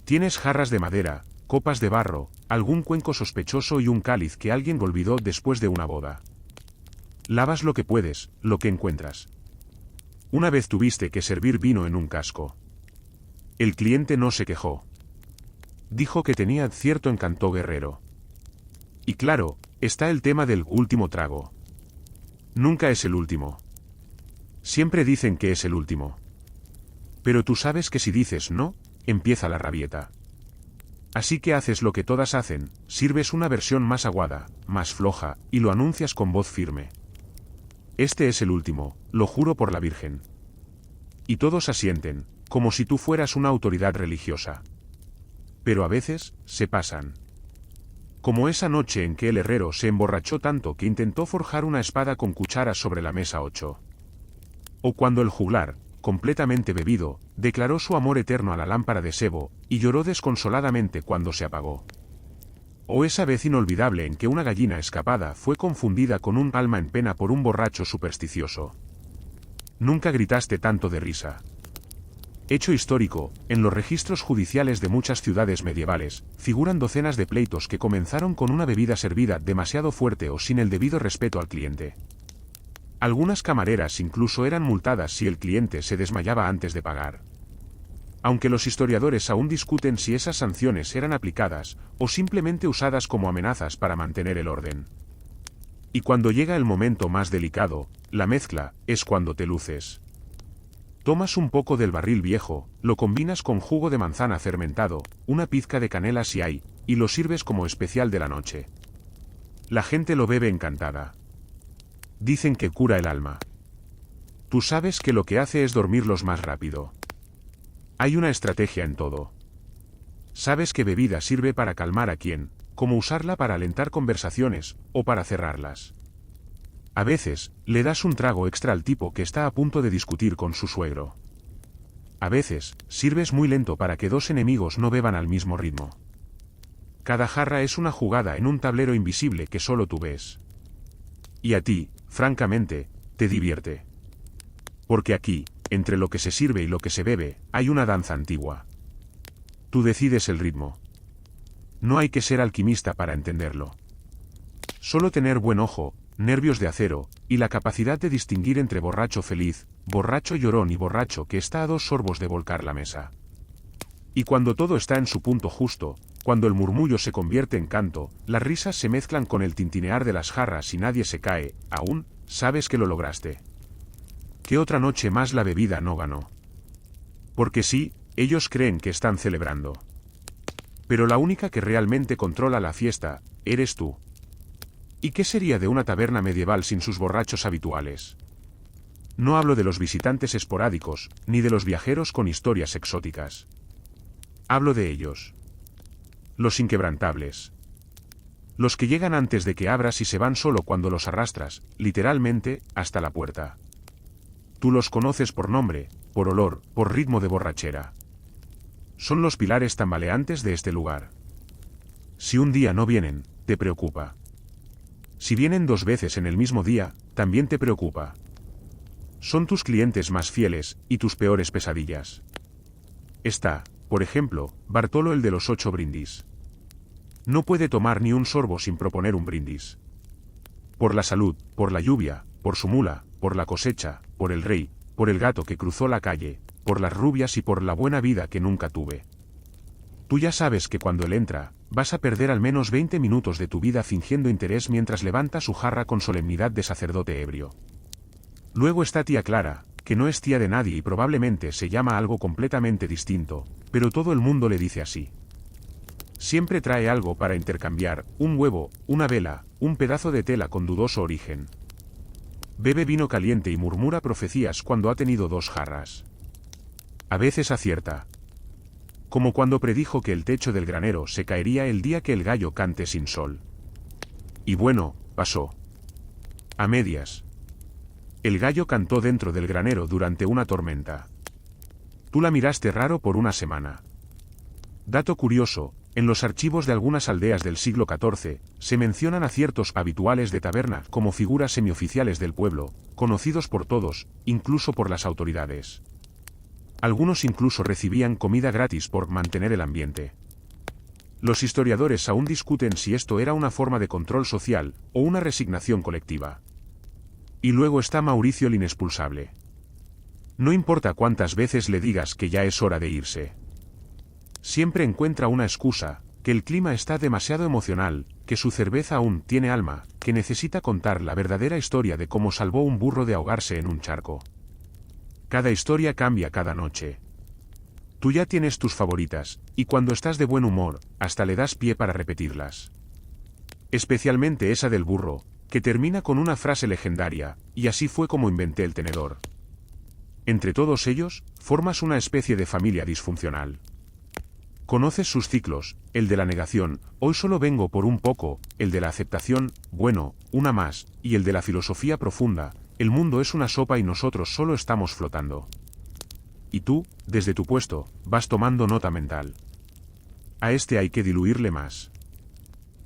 Tienes jarras de madera, copas de barro, algún cuenco sospechoso y un cáliz que alguien olvidó después de una boda. Lavas lo que puedes, lo que encuentras. Una vez tuviste que servir vino en un casco. El cliente no se quejó. Dijo que tenía cierto encanto guerrero. Y claro, está el tema del último trago. Nunca es el último. Siempre dicen que es el último. Pero tú sabes que si dices no, empieza la rabieta. Así que haces lo que todas hacen, sirves una versión más aguada, más floja, y lo anuncias con voz firme. Este es el último, lo juro por la Virgen. Y todos asienten, como si tú fueras una autoridad religiosa. Pero a veces, se pasan. Como esa noche en que el herrero se emborrachó tanto que intentó forjar una espada con cucharas sobre la mesa 8. O cuando el juglar, completamente bebido, declaró su amor eterno a la lámpara de sebo, y lloró desconsoladamente cuando se apagó. O esa vez inolvidable en que una gallina escapada fue confundida con un alma en pena por un borracho supersticioso. Nunca gritaste tanto de risa. Hecho histórico, en los registros judiciales de muchas ciudades medievales, figuran docenas de pleitos que comenzaron con una bebida servida demasiado fuerte o sin el debido respeto al cliente. Algunas camareras incluso eran multadas si el cliente se desmayaba antes de pagar. Aunque los historiadores aún discuten si esas sanciones eran aplicadas, o simplemente usadas como amenazas para mantener el orden. Y cuando llega el momento más delicado, la mezcla, es cuando te luces. Tomas un poco del barril viejo, lo combinas con jugo de manzana fermentado, una pizca de canela si hay, y lo sirves como especial de la noche. La gente lo bebe encantada. Dicen que cura el alma. Tú sabes que lo que hace es dormirlos más rápido. Hay una estrategia en todo. Sabes qué bebida sirve para calmar a quién, cómo usarla para alentar conversaciones, o para cerrarlas. A veces, le das un trago extra al tipo que está a punto de discutir con su suegro. A veces, sirves muy lento para que dos enemigos no beban al mismo ritmo. Cada jarra es una jugada en un tablero invisible que solo tú ves. Y a ti, francamente, te divierte. Porque aquí, entre lo que se sirve y lo que se bebe, hay una danza antigua. Tú decides el ritmo. No hay que ser alquimista para entenderlo. Solo tener buen ojo, nervios de acero, y la capacidad de distinguir entre borracho feliz, borracho llorón y borracho que está a 2 sorbos de volcar la mesa. Y cuando todo está en su punto justo, cuando el murmullo se convierte en canto, las risas se mezclan con el tintinear de las jarras y nadie se cae, aún, sabes que lo lograste. ¿Qué otra noche más la bebida no ganó? Porque sí, ellos creen que están celebrando. Pero la única que realmente controla la fiesta, eres tú. ¿Y qué sería de una taberna medieval sin sus borrachos habituales? No hablo de los visitantes esporádicos, ni de los viajeros con historias exóticas. Hablo de ellos. Los inquebrantables. Los que llegan antes de que abras y se van solo cuando los arrastras, literalmente, hasta la puerta. Tú los conoces por nombre, por olor, por ritmo de borrachera. Son los pilares tambaleantes de este lugar. Si un día no vienen, te preocupa. Si vienen 2 veces en el mismo día, también te preocupa. Son tus clientes más fieles y tus peores pesadillas. Está, por ejemplo, Bartolo el de los 8 brindis. No puede tomar ni un sorbo sin proponer un brindis. Por la salud, por la lluvia, por su mula, por la cosecha, por el rey, por el gato que cruzó la calle, por las rubias y por la buena vida que nunca tuve. Tú ya sabes que cuando él entra, vas a perder al menos 20 minutos de tu vida fingiendo interés mientras levanta su jarra con solemnidad de sacerdote ebrio. Luego está tía Clara, que no es tía de nadie y probablemente se llama algo completamente distinto, pero todo el mundo le dice así. Siempre trae algo para intercambiar, un huevo, una vela, un pedazo de tela con dudoso origen. Bebe vino caliente y murmura profecías cuando ha tenido 2 jarras. A veces acierta. Como cuando predijo que el techo del granero se caería el día que el gallo cante sin sol. Y bueno, pasó. A medias. El gallo cantó dentro del granero durante una tormenta. Tú la miraste raro por una semana. Dato curioso, en los archivos de algunas aldeas del siglo XIV, se mencionan a ciertos habituales de taberna como figuras semioficiales del pueblo, conocidos por todos, incluso por las autoridades. Algunos incluso recibían comida gratis por mantener el ambiente. Los historiadores aún discuten si esto era una forma de control social o una resignación colectiva. Y luego está Mauricio el inexpulsable. No importa cuántas veces le digas que ya es hora de irse. Siempre encuentra una excusa, que el clima está demasiado emocional, que su cerveza aún tiene alma, que necesita contar la verdadera historia de cómo salvó un burro de ahogarse en un charco. Cada historia cambia cada noche. Tú ya tienes tus favoritas, y cuando estás de buen humor, hasta le das pie para repetirlas. Especialmente esa del burro, que termina con una frase legendaria, y así fue como inventé el tenedor. Entre todos ellos, formas una especie de familia disfuncional. Conoces sus ciclos, el de la negación, hoy solo vengo por un poco, el de la aceptación, bueno, una más, y el de la filosofía profunda, el mundo es una sopa y nosotros solo estamos flotando. Y tú, desde tu puesto, vas tomando nota mental. A este hay que diluirle más.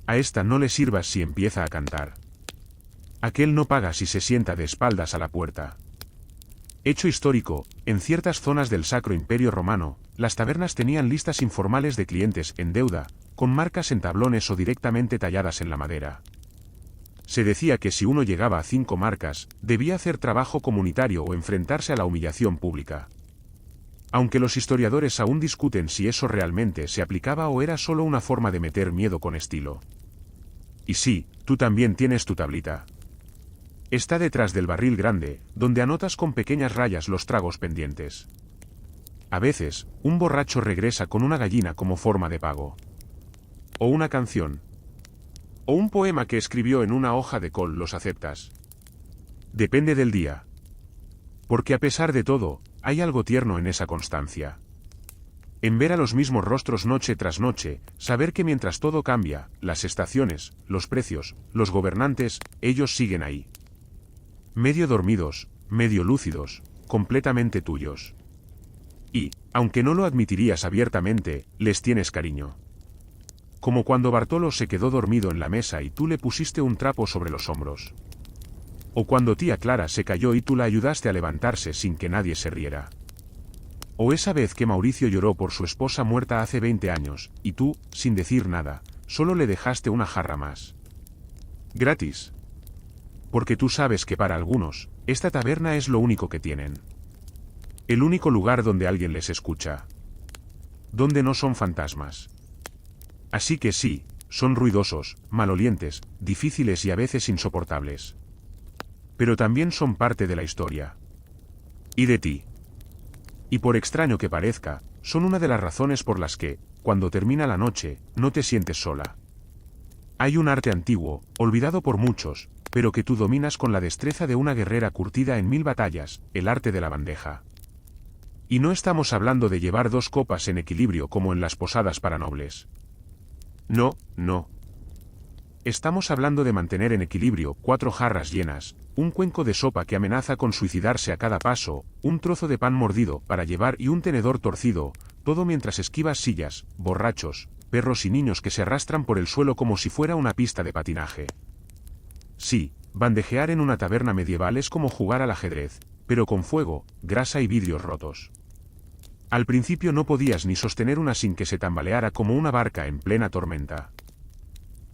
A esta no le sirvas si empieza a cantar. Aquel no paga si se sienta de espaldas a la puerta. Hecho histórico, en ciertas zonas del Sacro Imperio Romano, las tabernas tenían listas informales de clientes en deuda, con marcas en tablones o directamente talladas en la madera. Se decía que si uno llegaba a 5 marcas, debía hacer trabajo comunitario o enfrentarse a la humillación pública. Aunque los historiadores aún discuten si eso realmente se aplicaba o era solo una forma de meter miedo con estilo. Y sí, tú también tienes tu tablita. Está detrás del barril grande, donde anotas con pequeñas rayas los tragos pendientes. A veces, un borracho regresa con una gallina como forma de pago. O una canción. O un poema que escribió en una hoja de col, ¿los aceptas? Depende del día. Porque a pesar de todo, hay algo tierno en esa constancia. En ver a los mismos rostros noche tras noche, saber que mientras todo cambia, las estaciones, los precios, los gobernantes, ellos siguen ahí. Medio dormidos, medio lúcidos, completamente tuyos. Y, aunque no lo admitirías abiertamente, les tienes cariño. Como cuando Bartolo se quedó dormido en la mesa y tú le pusiste un trapo sobre los hombros. O cuando tía Clara se cayó y tú la ayudaste a levantarse sin que nadie se riera. O esa vez que Mauricio lloró por su esposa muerta hace 20 años, y tú, sin decir nada, solo le dejaste una jarra más. Gratis. Porque tú sabes que para algunos, esta taberna es lo único que tienen. El único lugar donde alguien les escucha. Donde no son fantasmas. Así que sí, son ruidosos, malolientes, difíciles y a veces insoportables. Pero también son parte de la historia. Y de ti. Y por extraño que parezca, son una de las razones por las que, cuando termina la noche, no te sientes sola. Hay un arte antiguo, olvidado por muchos, pero que tú dominas con la destreza de una guerrera curtida en 1000 batallas, el arte de la bandeja. Y no estamos hablando de llevar 2 copas en equilibrio como en las posadas para nobles. No, no. Estamos hablando de mantener en equilibrio 4 jarras llenas, un cuenco de sopa que amenaza con suicidarse a cada paso, un trozo de pan mordido para llevar y un tenedor torcido, todo mientras esquivas sillas, borrachos, perros y niños que se arrastran por el suelo como si fuera una pista de patinaje. Sí, bandejear en una taberna medieval es como jugar al ajedrez, pero con fuego, grasa y vidrios rotos. Al principio no podías ni sostener una sin que se tambaleara como una barca en plena tormenta.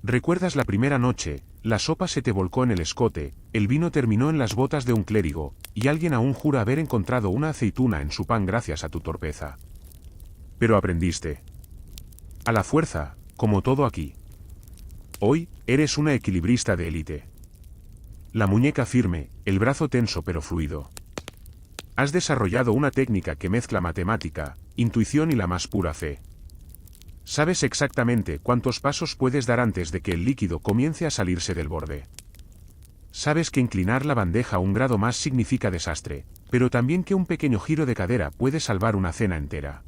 ¿Recuerdas la primera noche? La sopa se te volcó en el escote, el vino terminó en las botas de un clérigo, y alguien aún jura haber encontrado una aceituna en su pan gracias a tu torpeza. Pero aprendiste. A la fuerza, como todo aquí. Hoy, eres una equilibrista de élite. La muñeca firme, el brazo tenso pero fluido. Has desarrollado una técnica que mezcla matemática, intuición y la más pura fe. Sabes exactamente cuántos pasos puedes dar antes de que el líquido comience a salirse del borde. Sabes que inclinar la bandeja un grado más significa desastre, pero también que un pequeño giro de cadera puede salvar una cena entera.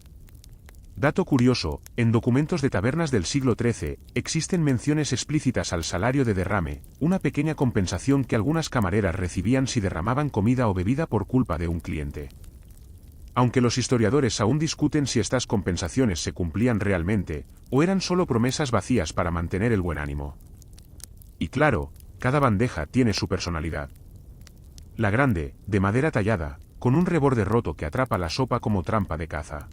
Dato curioso, en documentos de tabernas del siglo XIII, existen menciones explícitas al salario de derrame, una pequeña compensación que algunas camareras recibían si derramaban comida o bebida por culpa de un cliente. Aunque los historiadores aún discuten si estas compensaciones se cumplían realmente, o eran solo promesas vacías para mantener el buen ánimo. Y claro, cada bandeja tiene su personalidad. La grande, de madera tallada, con un reborde roto que atrapa la sopa como trampa de caza.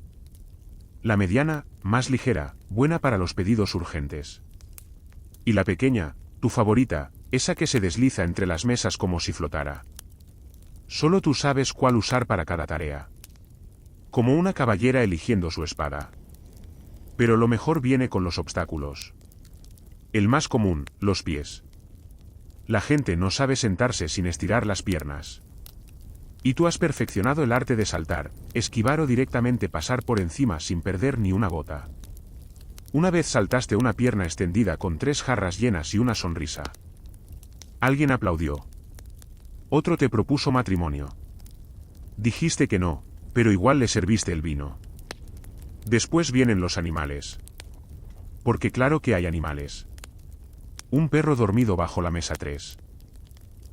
La mediana, más ligera, buena para los pedidos urgentes. Y la pequeña, tu favorita, esa que se desliza entre las mesas como si flotara. Solo tú sabes cuál usar para cada tarea. Como una caballera eligiendo su espada. Pero lo mejor viene con los obstáculos. El más común, los pies. La gente no sabe sentarse sin estirar las piernas. Y tú has perfeccionado el arte de saltar, esquivar o directamente pasar por encima sin perder ni una gota. Una vez saltaste una pierna extendida con 3 jarras llenas y una sonrisa. Alguien aplaudió. Otro te propuso matrimonio. Dijiste que no, pero igual le serviste el vino. Después vienen los animales. Porque claro que hay animales. Un perro dormido bajo la mesa 3.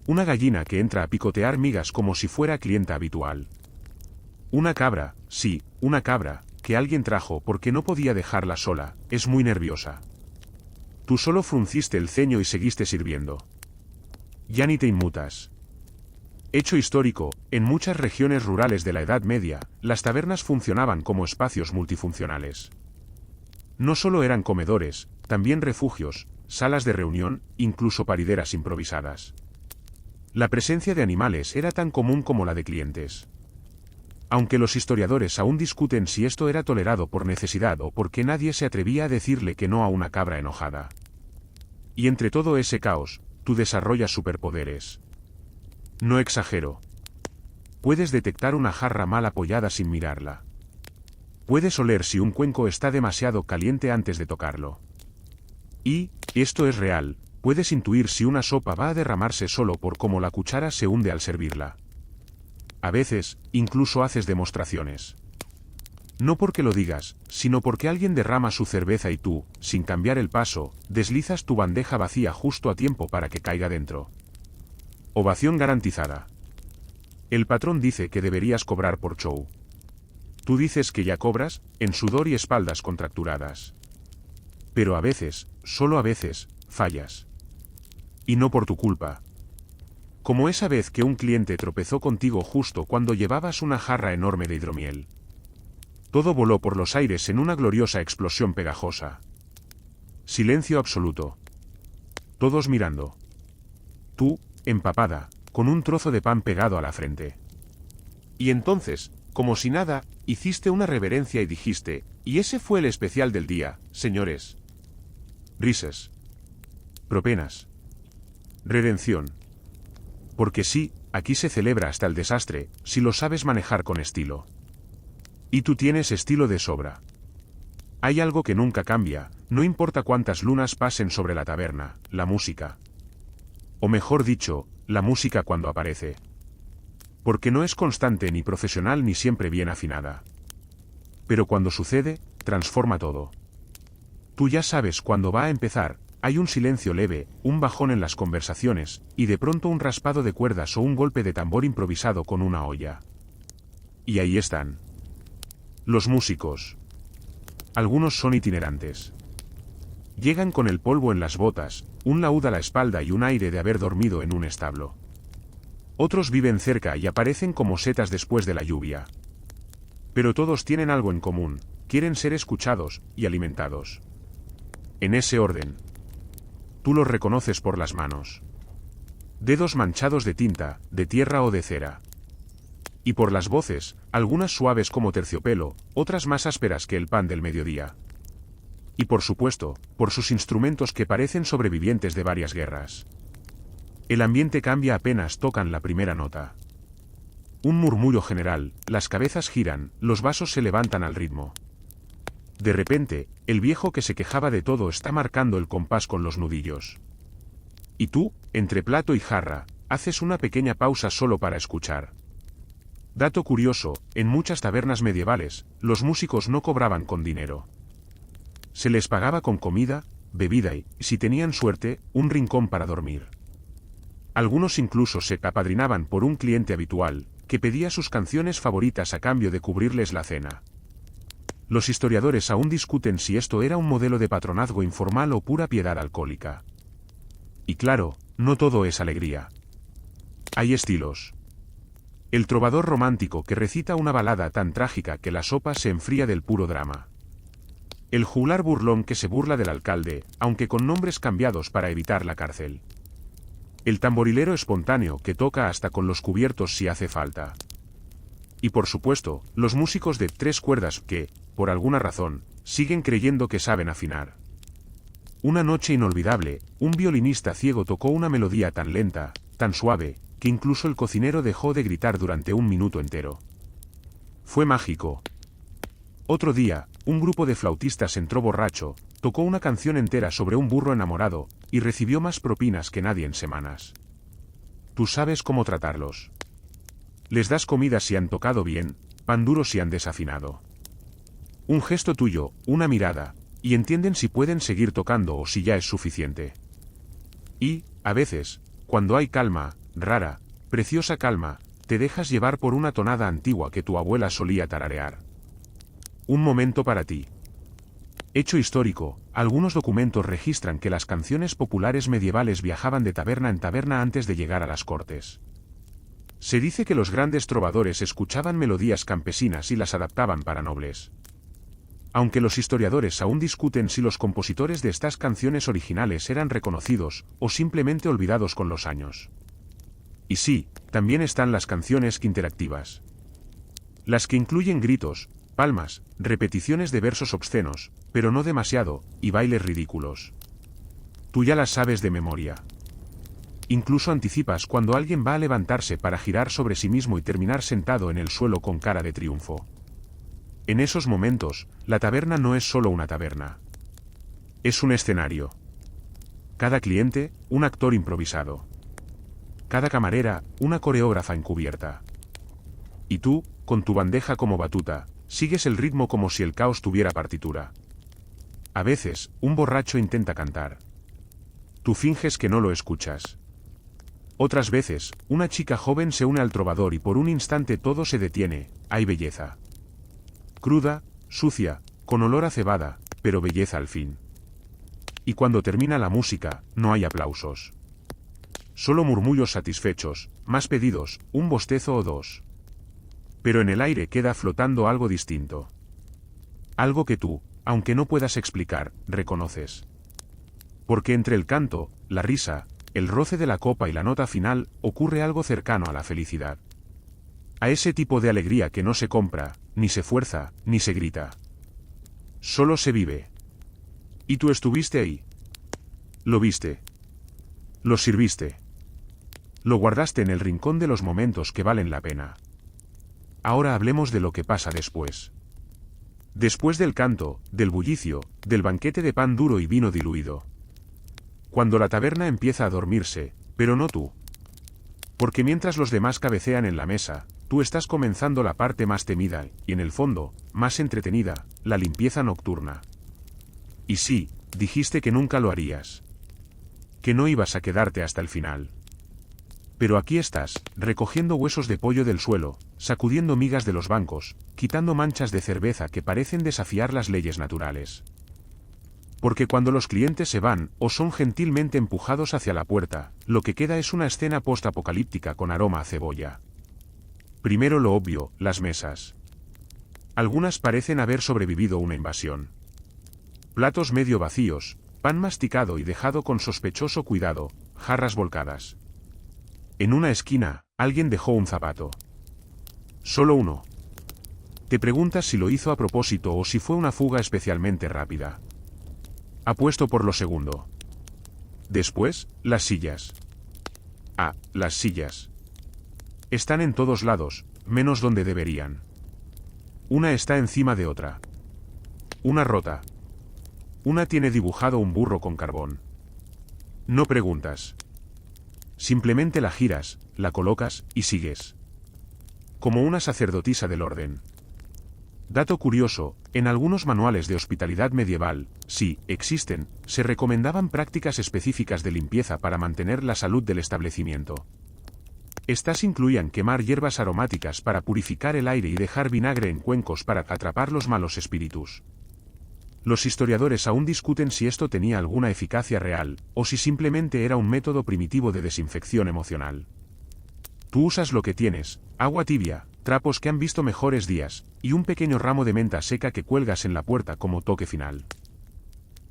Una gallina que entra a picotear migas como si fuera clienta habitual. Una cabra, sí, una cabra, que alguien trajo porque no podía dejarla sola, es muy nerviosa. Tú solo frunciste el ceño y seguiste sirviendo. Ya ni te inmutas. Hecho histórico, en muchas regiones rurales de la Edad Media, las tabernas funcionaban como espacios multifuncionales. No solo eran comedores, también refugios, salas de reunión, incluso parideras improvisadas. La presencia de animales era tan común como la de clientes. Aunque los historiadores aún discuten si esto era tolerado por necesidad o porque nadie se atrevía a decirle que no a una cabra enojada. Y entre todo ese caos, tú desarrollas superpoderes. No exagero. Puedes detectar una jarra mal apoyada sin mirarla. Puedes oler si un cuenco está demasiado caliente antes de tocarlo. Y, esto es real, puedes intuir si una sopa va a derramarse solo por cómo la cuchara se hunde al servirla. A veces, incluso haces demostraciones. No porque lo digas, sino porque alguien derrama su cerveza y tú, sin cambiar el paso, deslizas tu bandeja vacía justo a tiempo para que caiga dentro. Ovación garantizada. El patrón dice que deberías cobrar por show. Tú dices que ya cobras, en sudor y espaldas contracturadas. Pero a veces, solo a veces, fallas. Y no por tu culpa. Como esa vez que un cliente tropezó contigo justo cuando llevabas una jarra enorme de hidromiel. Todo voló por los aires en una gloriosa explosión pegajosa. Silencio absoluto. Todos mirando. Tú, empapada, con un trozo de pan pegado a la frente. Y entonces, como si nada, hiciste una reverencia y dijiste, y ese fue el especial del día, señores. Risas. Propenas. Redención. Porque sí, aquí se celebra hasta el desastre, si lo sabes manejar con estilo. Y tú tienes estilo de sobra. Hay algo que nunca cambia, no importa cuántas lunas pasen sobre la taberna, la música. O mejor dicho, la música cuando aparece. Porque no es constante ni profesional ni siempre bien afinada. Pero cuando sucede, transforma todo. Tú ya sabes cuándo va a empezar. Hay un silencio leve, un bajón en las conversaciones, y de pronto un raspado de cuerdas o un golpe de tambor improvisado con una olla. Y ahí están. Los músicos. Algunos son itinerantes. Llegan con el polvo en las botas, un laúd a la espalda y un aire de haber dormido en un establo. Otros viven cerca y aparecen como setas después de la lluvia. Pero todos tienen algo en común, quieren ser escuchados y alimentados. En ese orden. Tú los reconoces por las manos. Dedos manchados de tinta, de tierra o de cera. Y por las voces, algunas suaves como terciopelo, otras más ásperas que el pan del mediodía. Y por supuesto, por sus instrumentos que parecen sobrevivientes de varias guerras. El ambiente cambia apenas tocan la primera nota. Un murmullo general, las cabezas giran, los vasos se levantan al ritmo. De repente, el viejo que se quejaba de todo está marcando el compás con los nudillos. Y tú, entre plato y jarra, haces una pequeña pausa solo para escuchar. Dato curioso, en muchas tabernas medievales, los músicos no cobraban con dinero. Se les pagaba con comida, bebida y, si tenían suerte, un rincón para dormir. Algunos incluso se apadrinaban por un cliente habitual, que pedía sus canciones favoritas a cambio de cubrirles la cena. Los historiadores aún discuten si esto era un modelo de patronazgo informal o pura piedad alcohólica. Y claro, no todo es alegría. Hay estilos. El trovador romántico que recita una balada tan trágica que la sopa se enfría del puro drama. El juglar burlón que se burla del alcalde, aunque con nombres cambiados para evitar la cárcel. El tamborilero espontáneo que toca hasta con los cubiertos si hace falta. Y por supuesto, los músicos de 3 cuerdas que, por alguna razón, siguen creyendo que saben afinar. Una noche inolvidable, un violinista ciego tocó una melodía tan lenta, tan suave, que incluso el cocinero dejó de gritar durante un minuto entero. Fue mágico. Otro día, un grupo de flautistas entró borracho, tocó una canción entera sobre un burro enamorado, y recibió más propinas que nadie en semanas. Tú sabes cómo tratarlos. Les das comida si han tocado bien, pan duro si han desafinado. Un gesto tuyo, una mirada, y entienden si pueden seguir tocando o si ya es suficiente. Y, a veces, cuando hay calma, rara, preciosa calma, te dejas llevar por una tonada antigua que tu abuela solía tararear. Un momento para ti. Hecho histórico, algunos documentos registran que las canciones populares medievales viajaban de taberna en taberna antes de llegar a las cortes. Se dice que los grandes trovadores escuchaban melodías campesinas y las adaptaban para nobles. Aunque los historiadores aún discuten si los compositores de estas canciones originales eran reconocidos, o simplemente olvidados con los años. Y sí, también están las canciones interactivas. Las que incluyen gritos, palmas, repeticiones de versos obscenos, pero no demasiado, y bailes ridículos. Tú ya las sabes de memoria. Incluso anticipas cuando alguien va a levantarse para girar sobre sí mismo y terminar sentado en el suelo con cara de triunfo. En esos momentos, la taberna no es solo una taberna. Es un escenario. Cada cliente, un actor improvisado. Cada camarera, una coreógrafa encubierta. Y tú, con tu bandeja como batuta, sigues el ritmo como si el caos tuviera partitura. A veces, un borracho intenta cantar. Tú finges que no lo escuchas. Otras veces, una chica joven se une al trovador y por un instante todo se detiene, hay belleza. Cruda, sucia, con olor a cebada, pero belleza al fin. Y cuando termina la música, no hay aplausos. Solo murmullos satisfechos, más pedidos, un bostezo o dos. Pero en el aire queda flotando algo distinto. Algo que tú, aunque no puedas explicar, reconoces. Porque entre el canto, la risa, el roce de la copa y la nota final, ocurre algo cercano a la felicidad. A ese tipo de alegría que no se compra, ni se fuerza, ni se grita. Solo se vive. ¿Y tú estuviste ahí? Lo viste. Lo sirviste. Lo guardaste en el rincón de los momentos que valen la pena. Ahora hablemos de lo que pasa después. Después del canto, del bullicio, del banquete de pan duro y vino diluido. Cuando la taberna empieza a dormirse, pero no tú. Porque mientras los demás cabecean en la mesa, tú estás comenzando la parte más temida, y en el fondo, más entretenida, la limpieza nocturna. Y sí, dijiste que nunca lo harías. Que no ibas a quedarte hasta el final. Pero aquí estás, recogiendo huesos de pollo del suelo, sacudiendo migas de los bancos, quitando manchas de cerveza que parecen desafiar las leyes naturales. Porque cuando los clientes se van, o son gentilmente empujados hacia la puerta, lo que queda es una escena post-apocalíptica con aroma a cebolla. Primero lo obvio, las mesas. Algunas parecen haber sobrevivido una invasión. Platos medio vacíos, pan masticado y dejado con sospechoso cuidado, jarras volcadas. En una esquina, alguien dejó un zapato. Solo uno. Te preguntas si lo hizo a propósito o si fue una fuga especialmente rápida. Apuesto por lo segundo. Después, las sillas. Las sillas. Están en todos lados, menos donde deberían. Una está encima de otra. Una rota. Una tiene dibujado un burro con carbón. No preguntas. Simplemente la giras, la colocas y sigues. Como una sacerdotisa del orden. Dato curioso, en algunos manuales de hospitalidad medieval, sí, existen, se recomendaban prácticas específicas de limpieza para mantener la salud del establecimiento. Estas incluían quemar hierbas aromáticas para purificar el aire y dejar vinagre en cuencos para atrapar los malos espíritus. Los historiadores aún discuten si esto tenía alguna eficacia real, o si simplemente era un método primitivo de desinfección emocional. Tú usas lo que tienes, agua tibia, trapos que han visto mejores días, y un pequeño ramo de menta seca que cuelgas en la puerta como toque final.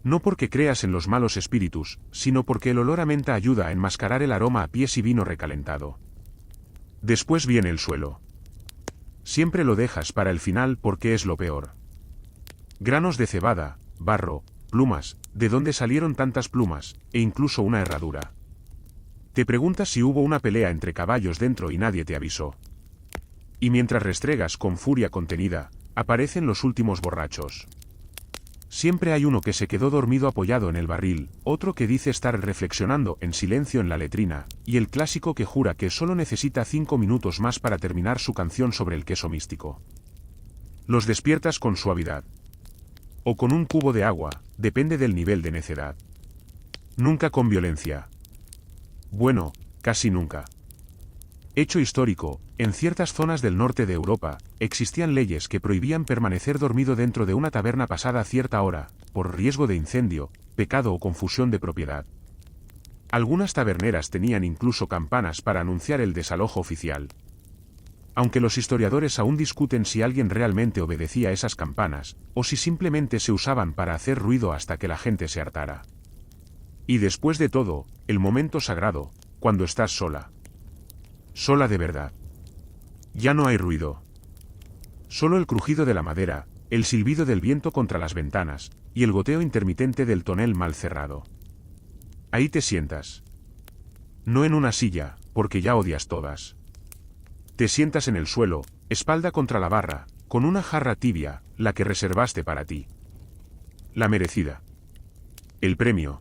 No porque creas en los malos espíritus, sino porque el olor a menta ayuda a enmascarar el aroma a pies y vino recalentado. Después viene el suelo. Siempre lo dejas para el final porque es lo peor. Granos de cebada, barro, plumas, ¿de dónde salieron tantas plumas? E incluso una herradura. Te preguntas si hubo una pelea entre caballos dentro y nadie te avisó. Y mientras restregas con furia contenida, aparecen los últimos borrachos. Siempre hay uno que se quedó dormido apoyado en el barril, otro que dice estar reflexionando en silencio en la letrina, y el clásico que jura que solo necesita 5 minutos más para terminar su canción sobre el queso místico. Los despiertas con suavidad. O con un cubo de agua, depende del nivel de necedad. Nunca con violencia. Bueno, casi nunca. Hecho histórico, en ciertas zonas del norte de Europa, existían leyes que prohibían permanecer dormido dentro de una taberna pasada cierta hora, por riesgo de incendio, pecado o confusión de propiedad. Algunas taberneras tenían incluso campanas para anunciar el desalojo oficial. Aunque los historiadores aún discuten si alguien realmente obedecía esas campanas, o si simplemente se usaban para hacer ruido hasta que la gente se hartara. Y después de todo, el momento sagrado, cuando estás sola. Sola de verdad. Ya no hay ruido. Solo el crujido de la madera, el silbido del viento contra las ventanas, y el goteo intermitente del tonel mal cerrado. Ahí te sientas. No en una silla, porque ya odias todas. Te sientas en el suelo, espalda contra la barra, con una jarra tibia, la que reservaste para ti. La merecida. El premio.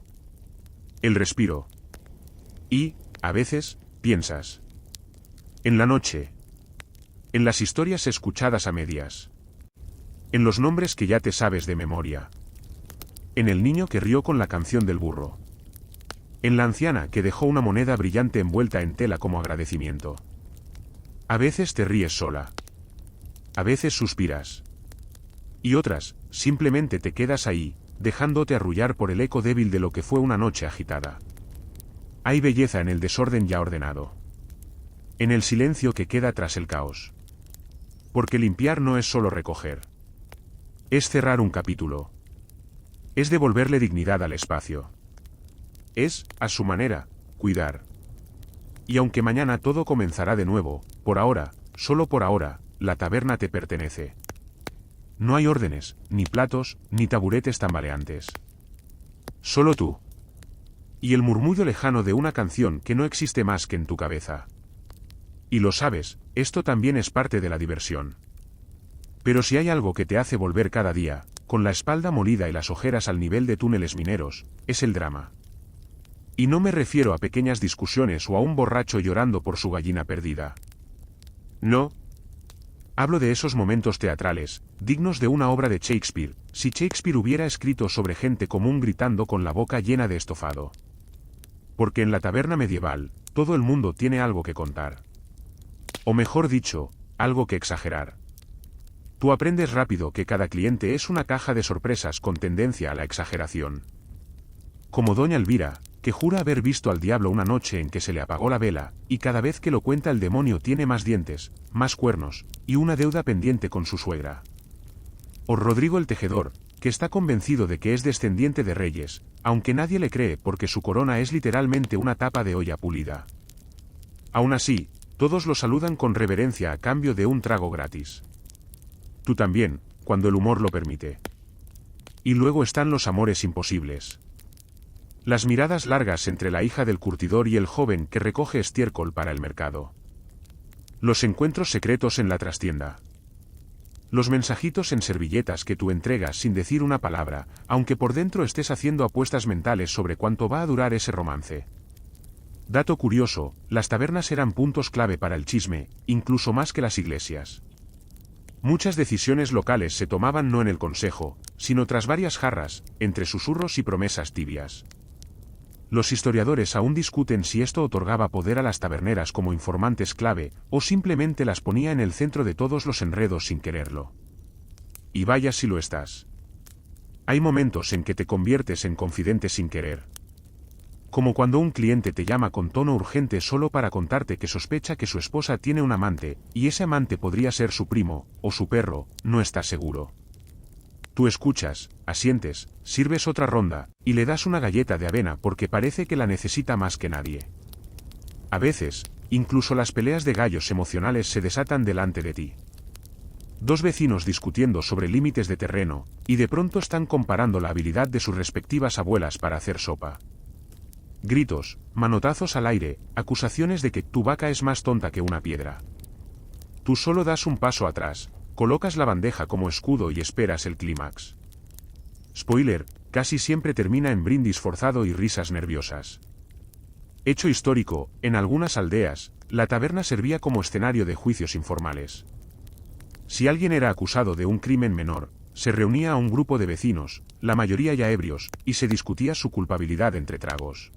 El respiro. Y, a veces, piensas. En la noche. En las historias escuchadas a medias. En los nombres que ya te sabes de memoria. En el niño que rió con la canción del burro. En la anciana que dejó una moneda brillante envuelta en tela como agradecimiento. A veces te ríes sola. A veces suspiras. Y otras, simplemente te quedas ahí, dejándote arrullar por el eco débil de lo que fue una noche agitada. Hay belleza en el desorden ya ordenado. En el silencio que queda tras el caos. Porque limpiar no es solo recoger. Es cerrar un capítulo. Es devolverle dignidad al espacio. Es, a su manera, cuidar. Y aunque mañana todo comenzará de nuevo, por ahora, solo por ahora, la taberna te pertenece. No hay órdenes, ni platos, ni taburetes tambaleantes. Solo tú. Y el murmullo lejano de una canción que no existe más que en tu cabeza. Y lo sabes, esto también es parte de la diversión. Pero si hay algo que te hace volver cada día, con la espalda molida y las ojeras al nivel de túneles mineros, es el drama. Y no me refiero a pequeñas discusiones o a un borracho llorando por su gallina perdida. No. Hablo de esos momentos teatrales, dignos de una obra de Shakespeare, si Shakespeare hubiera escrito sobre gente común gritando con la boca llena de estofado. Porque en la taberna medieval, todo el mundo tiene algo que contar. O mejor dicho, algo que exagerar. Tú aprendes rápido que cada cliente es una caja de sorpresas con tendencia a la exageración. Como doña Elvira, que jura haber visto al diablo una noche en que se le apagó la vela, y cada vez que lo cuenta el demonio tiene más dientes, más cuernos, y una deuda pendiente con su suegra. O Rodrigo el tejedor, que está convencido de que es descendiente de reyes, aunque nadie le cree porque su corona es literalmente una tapa de olla pulida. Aún así, todos lo saludan con reverencia a cambio de un trago gratis. Tú también, cuando el humor lo permite. Y luego están los amores imposibles. Las miradas largas entre la hija del curtidor y el joven que recoge estiércol para el mercado. Los encuentros secretos en la trastienda. Los mensajitos en servilletas que tú entregas sin decir una palabra, aunque por dentro estés haciendo apuestas mentales sobre cuánto va a durar ese romance. Dato curioso, las tabernas eran puntos clave para el chisme, incluso más que las iglesias. Muchas decisiones locales se tomaban no en el consejo, sino tras varias jarras, entre susurros y promesas tibias. Los historiadores aún discuten si esto otorgaba poder a las taberneras como informantes clave, o simplemente las ponía en el centro de todos los enredos sin quererlo. Y vaya si lo estás. Hay momentos en que te conviertes en confidente sin querer. Como cuando un cliente te llama con tono urgente solo para contarte que sospecha que su esposa tiene un amante, y ese amante podría ser su primo, o su perro, no estás seguro. Tú escuchas, asientes, sirves otra ronda, y le das una galleta de avena porque parece que la necesita más que nadie. A veces, incluso las peleas de gallos emocionales se desatan delante de ti. Dos vecinos discutiendo sobre límites de terreno, y de pronto están comparando la habilidad de sus respectivas abuelas para hacer sopa. Gritos, manotazos al aire, acusaciones de que tu vaca es más tonta que una piedra. Tú solo das un paso atrás, colocas la bandeja como escudo y esperas el clímax. Spoiler, casi siempre termina en brindis forzado y risas nerviosas. Hecho histórico, en algunas aldeas, la taberna servía como escenario de juicios informales. Si alguien era acusado de un crimen menor, se reunía a un grupo de vecinos, la mayoría ya ebrios, y se discutía su culpabilidad entre tragos.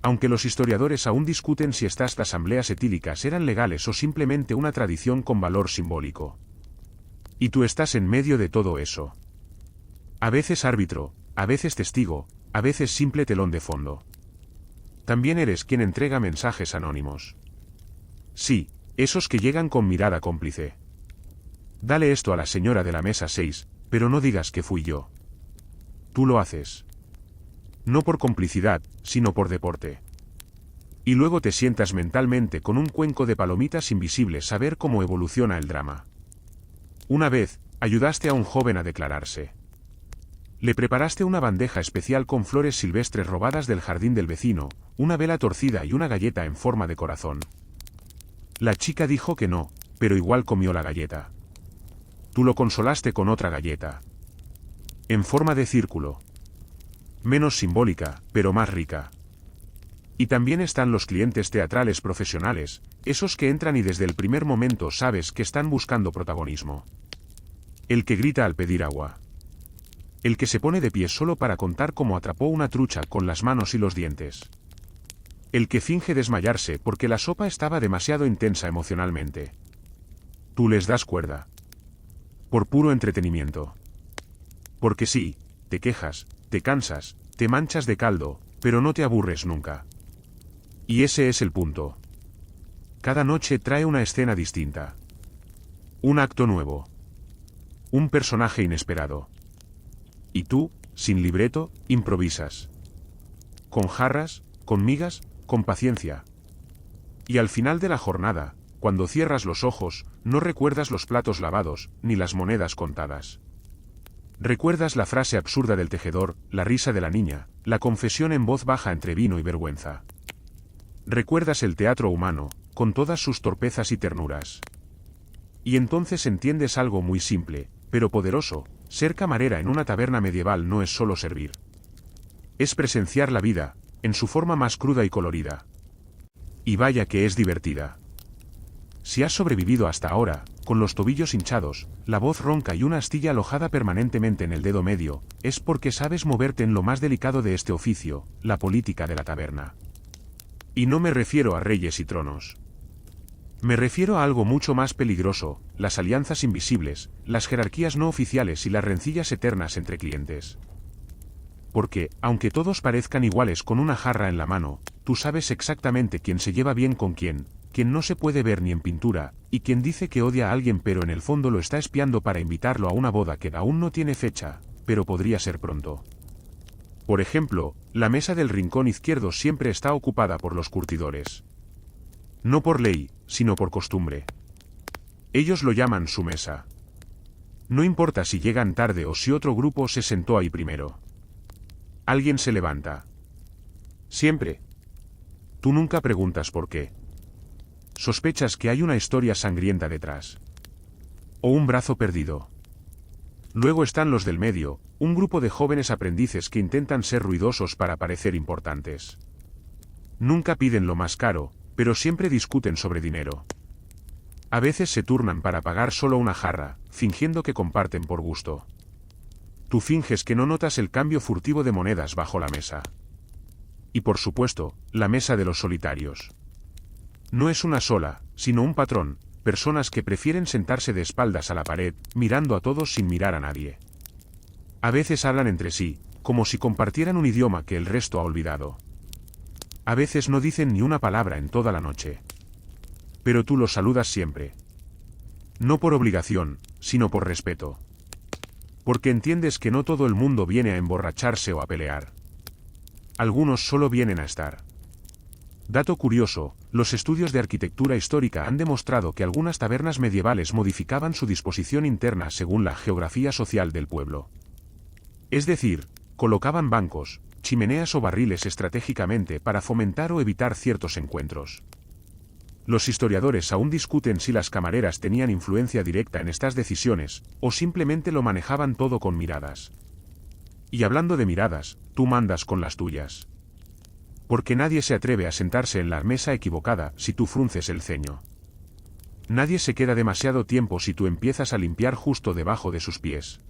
Aunque los historiadores aún discuten si estas asambleas etílicas eran legales o simplemente una tradición con valor simbólico. Y tú estás en medio de todo eso. A veces árbitro, a veces testigo, a veces simple telón de fondo. También eres quien entrega mensajes anónimos. Sí, esos que llegan con mirada cómplice. Dale esto a la señora de la mesa 6, pero no digas que fui yo. Tú lo haces. No por complicidad, sino por deporte. Y luego te sientas mentalmente con un cuenco de palomitas invisibles a ver cómo evoluciona el drama. Una vez, ayudaste a un joven a declararse. Le preparaste una bandeja especial con flores silvestres robadas del jardín del vecino, una vela torcida y una galleta en forma de corazón. La chica dijo que no, pero igual comió la galleta. Tú lo consolaste con otra galleta. En forma de círculo. Menos simbólica, pero más rica. Y también están los clientes teatrales profesionales, esos que entran y desde el primer momento sabes que están buscando protagonismo. El que grita al pedir agua. El que se pone de pie solo para contar cómo atrapó una trucha con las manos y los dientes. El que finge desmayarse porque la sopa estaba demasiado intensa emocionalmente. Tú les das cuerda. Por puro entretenimiento. Porque sí, te quejas, te cansas, te manchas de caldo, pero no te aburres nunca. Y ese es el punto. Cada noche trae una escena distinta. Un acto nuevo. Un personaje inesperado. Y tú, sin libreto, improvisas. Con jarras, con migas, con paciencia. Y al final de la jornada, cuando cierras los ojos, no recuerdas los platos lavados, ni las monedas contadas. Recuerdas la frase absurda del tejedor, la risa de la niña, la confesión en voz baja entre vino y vergüenza. Recuerdas el teatro humano, con todas sus torpezas y ternuras. Y entonces entiendes algo muy simple, pero poderoso: ser camarera en una taberna medieval no es solo servir. Es presenciar la vida, en su forma más cruda y colorida. Y vaya que es divertida. Si has sobrevivido hasta ahora, con los tobillos hinchados, la voz ronca y una astilla alojada permanentemente en el dedo medio, es porque sabes moverte en lo más delicado de este oficio, la política de la taberna. Y no me refiero a reyes y tronos. Me refiero a algo mucho más peligroso, las alianzas invisibles, las jerarquías no oficiales y las rencillas eternas entre clientes. Porque, aunque todos parezcan iguales con una jarra en la mano, tú sabes exactamente quién se lleva bien con quién no se puede ver ni en pintura, y quien dice que odia a alguien pero en el fondo lo está espiando para invitarlo a una boda que aún no tiene fecha, pero podría ser pronto. Por ejemplo, la mesa del rincón izquierdo siempre está ocupada por los curtidores. No por ley, sino por costumbre. Ellos lo llaman su mesa. No importa si llegan tarde o si otro grupo se sentó ahí primero. Alguien se levanta. Siempre. Tú nunca preguntas por qué. Sospechas que hay una historia sangrienta detrás. O un brazo perdido. Luego están los del medio, un grupo de jóvenes aprendices que intentan ser ruidosos para parecer importantes. Nunca piden lo más caro, pero siempre discuten sobre dinero. A veces se turnan para pagar solo una jarra, fingiendo que comparten por gusto. Tú finges que no notas el cambio furtivo de monedas bajo la mesa. Y por supuesto, la mesa de los solitarios. No es una sola, sino un patrón, personas que prefieren sentarse de espaldas a la pared, mirando a todos sin mirar a nadie. A veces hablan entre sí, como si compartieran un idioma que el resto ha olvidado. A veces no dicen ni una palabra en toda la noche. Pero tú los saludas siempre. No por obligación, sino por respeto. Porque entiendes que no todo el mundo viene a emborracharse o a pelear. Algunos solo vienen a estar. Dato curioso, los estudios de arquitectura histórica han demostrado que algunas tabernas medievales modificaban su disposición interna según la geografía social del pueblo. Es decir, colocaban bancos, chimeneas o barriles estratégicamente para fomentar o evitar ciertos encuentros. Los historiadores aún discuten si las camareras tenían influencia directa en estas decisiones, o simplemente lo manejaban todo con miradas. Y hablando de miradas, tú mandas con las tuyas. Porque nadie se atreve a sentarse en la mesa equivocada si tú frunces el ceño. Nadie se queda demasiado tiempo si tú empiezas a limpiar justo debajo de sus pies.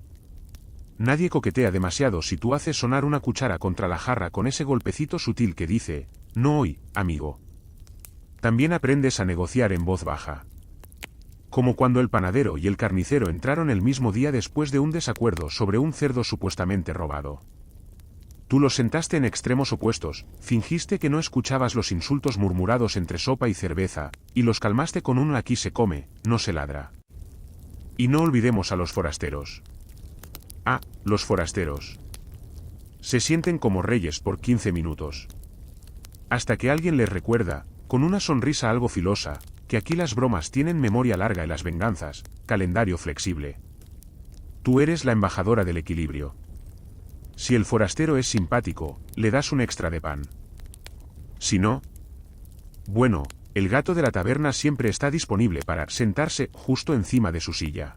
Nadie coquetea demasiado si tú haces sonar una cuchara contra la jarra con ese golpecito sutil que dice, no hoy, amigo. También aprendes a negociar en voz baja. Como cuando el panadero y el carnicero entraron el mismo día después de un desacuerdo sobre un cerdo supuestamente robado. Tú los sentaste en extremos opuestos, fingiste que no escuchabas los insultos murmurados entre sopa y cerveza, y los calmaste con un aquí se come, no se ladra. Y no olvidemos a los forasteros. Ah, los forasteros. Se sienten como reyes por 15 minutos. Hasta que alguien les recuerda, con una sonrisa algo filosa, que aquí las bromas tienen memoria larga y las venganzas, calendario flexible. Tú eres la embajadora del equilibrio. Si el forastero es simpático, le das un extra de pan. Si no, bueno, el gato de la taberna siempre está disponible para sentarse justo encima de su silla.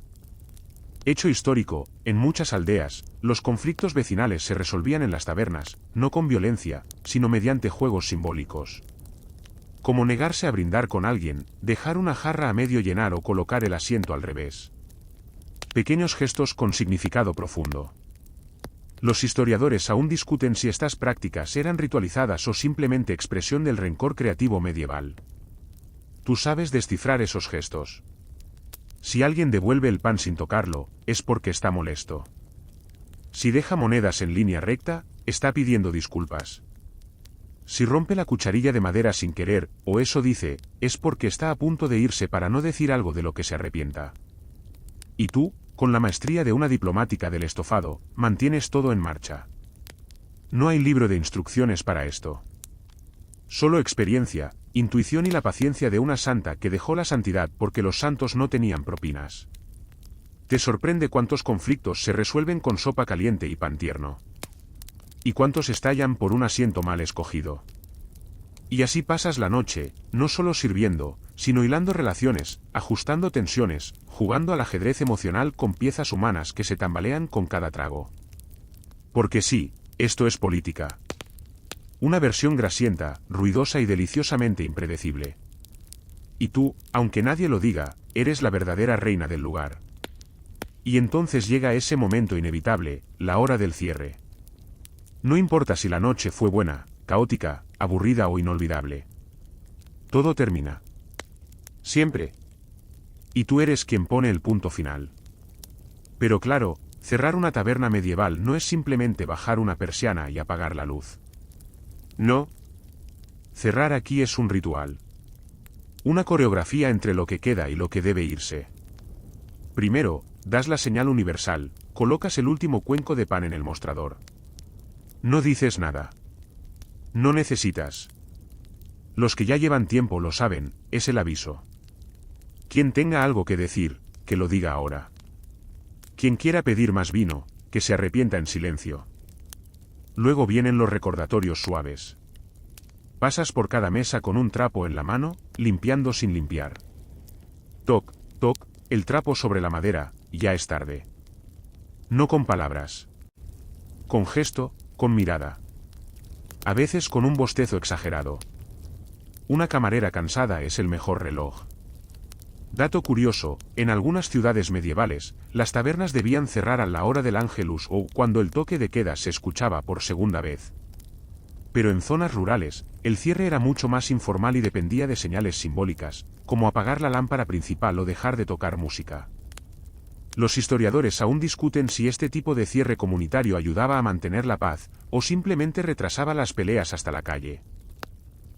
Hecho histórico, en muchas aldeas, los conflictos vecinales se resolvían en las tabernas, no con violencia, sino mediante juegos simbólicos. Como negarse a brindar con alguien, dejar una jarra a medio llenar o colocar el asiento al revés. Pequeños gestos con significado profundo. Los historiadores aún discuten si estas prácticas eran ritualizadas o simplemente expresión del rencor creativo medieval. Tú sabes descifrar esos gestos. Si alguien devuelve el pan sin tocarlo, es porque está molesto. Si deja monedas en línea recta, está pidiendo disculpas. Si rompe la cucharilla de madera sin querer, o eso dice, es porque está a punto de irse para no decir algo de lo que se arrepienta. Y tú, con la maestría de una diplomática del estofado, mantienes todo en marcha. No hay libro de instrucciones para esto. Solo experiencia, intuición y la paciencia de una santa que dejó la santidad porque los santos no tenían propinas. Te sorprende cuántos conflictos se resuelven con sopa caliente y pan tierno. Y cuántos estallan por un asiento mal escogido. Y así pasas la noche, no solo sirviendo, sino hilando relaciones, ajustando tensiones, jugando al ajedrez emocional con piezas humanas que se tambalean con cada trago. Porque sí, esto es política. Una versión grasienta, ruidosa y deliciosamente impredecible. Y tú, aunque nadie lo diga, eres la verdadera reina del lugar. Y entonces llega ese momento inevitable, la hora del cierre. No importa si la noche fue buena, caótica, aburrida o inolvidable. Todo termina. Siempre. Y tú eres quien pone el punto final. Pero claro, cerrar una taberna medieval no es simplemente bajar una persiana y apagar la luz. No. Cerrar aquí es un ritual. Una coreografía entre lo que queda y lo que debe irse. Primero, das la señal universal, colocas el último cuenco de pan en el mostrador. No dices nada. No necesitas. Los que ya llevan tiempo lo saben, es el aviso. Quien tenga algo que decir, que lo diga ahora. Quien quiera pedir más vino, que se arrepienta en silencio. Luego vienen los recordatorios suaves. Pasas por cada mesa con un trapo en la mano, limpiando sin limpiar. Toc, toc, el trapo sobre la madera, ya es tarde. No con palabras. Con gesto, con mirada. A veces con un bostezo exagerado. Una camarera cansada es el mejor reloj. Dato curioso, en algunas ciudades medievales, las tabernas debían cerrar a la hora del Ángelus o cuando el toque de queda se escuchaba por segunda vez. Pero en zonas rurales, el cierre era mucho más informal y dependía de señales simbólicas, como apagar la lámpara principal o dejar de tocar música. Los historiadores aún discuten si este tipo de cierre comunitario ayudaba a mantener la paz, o simplemente retrasaba las peleas hasta la calle.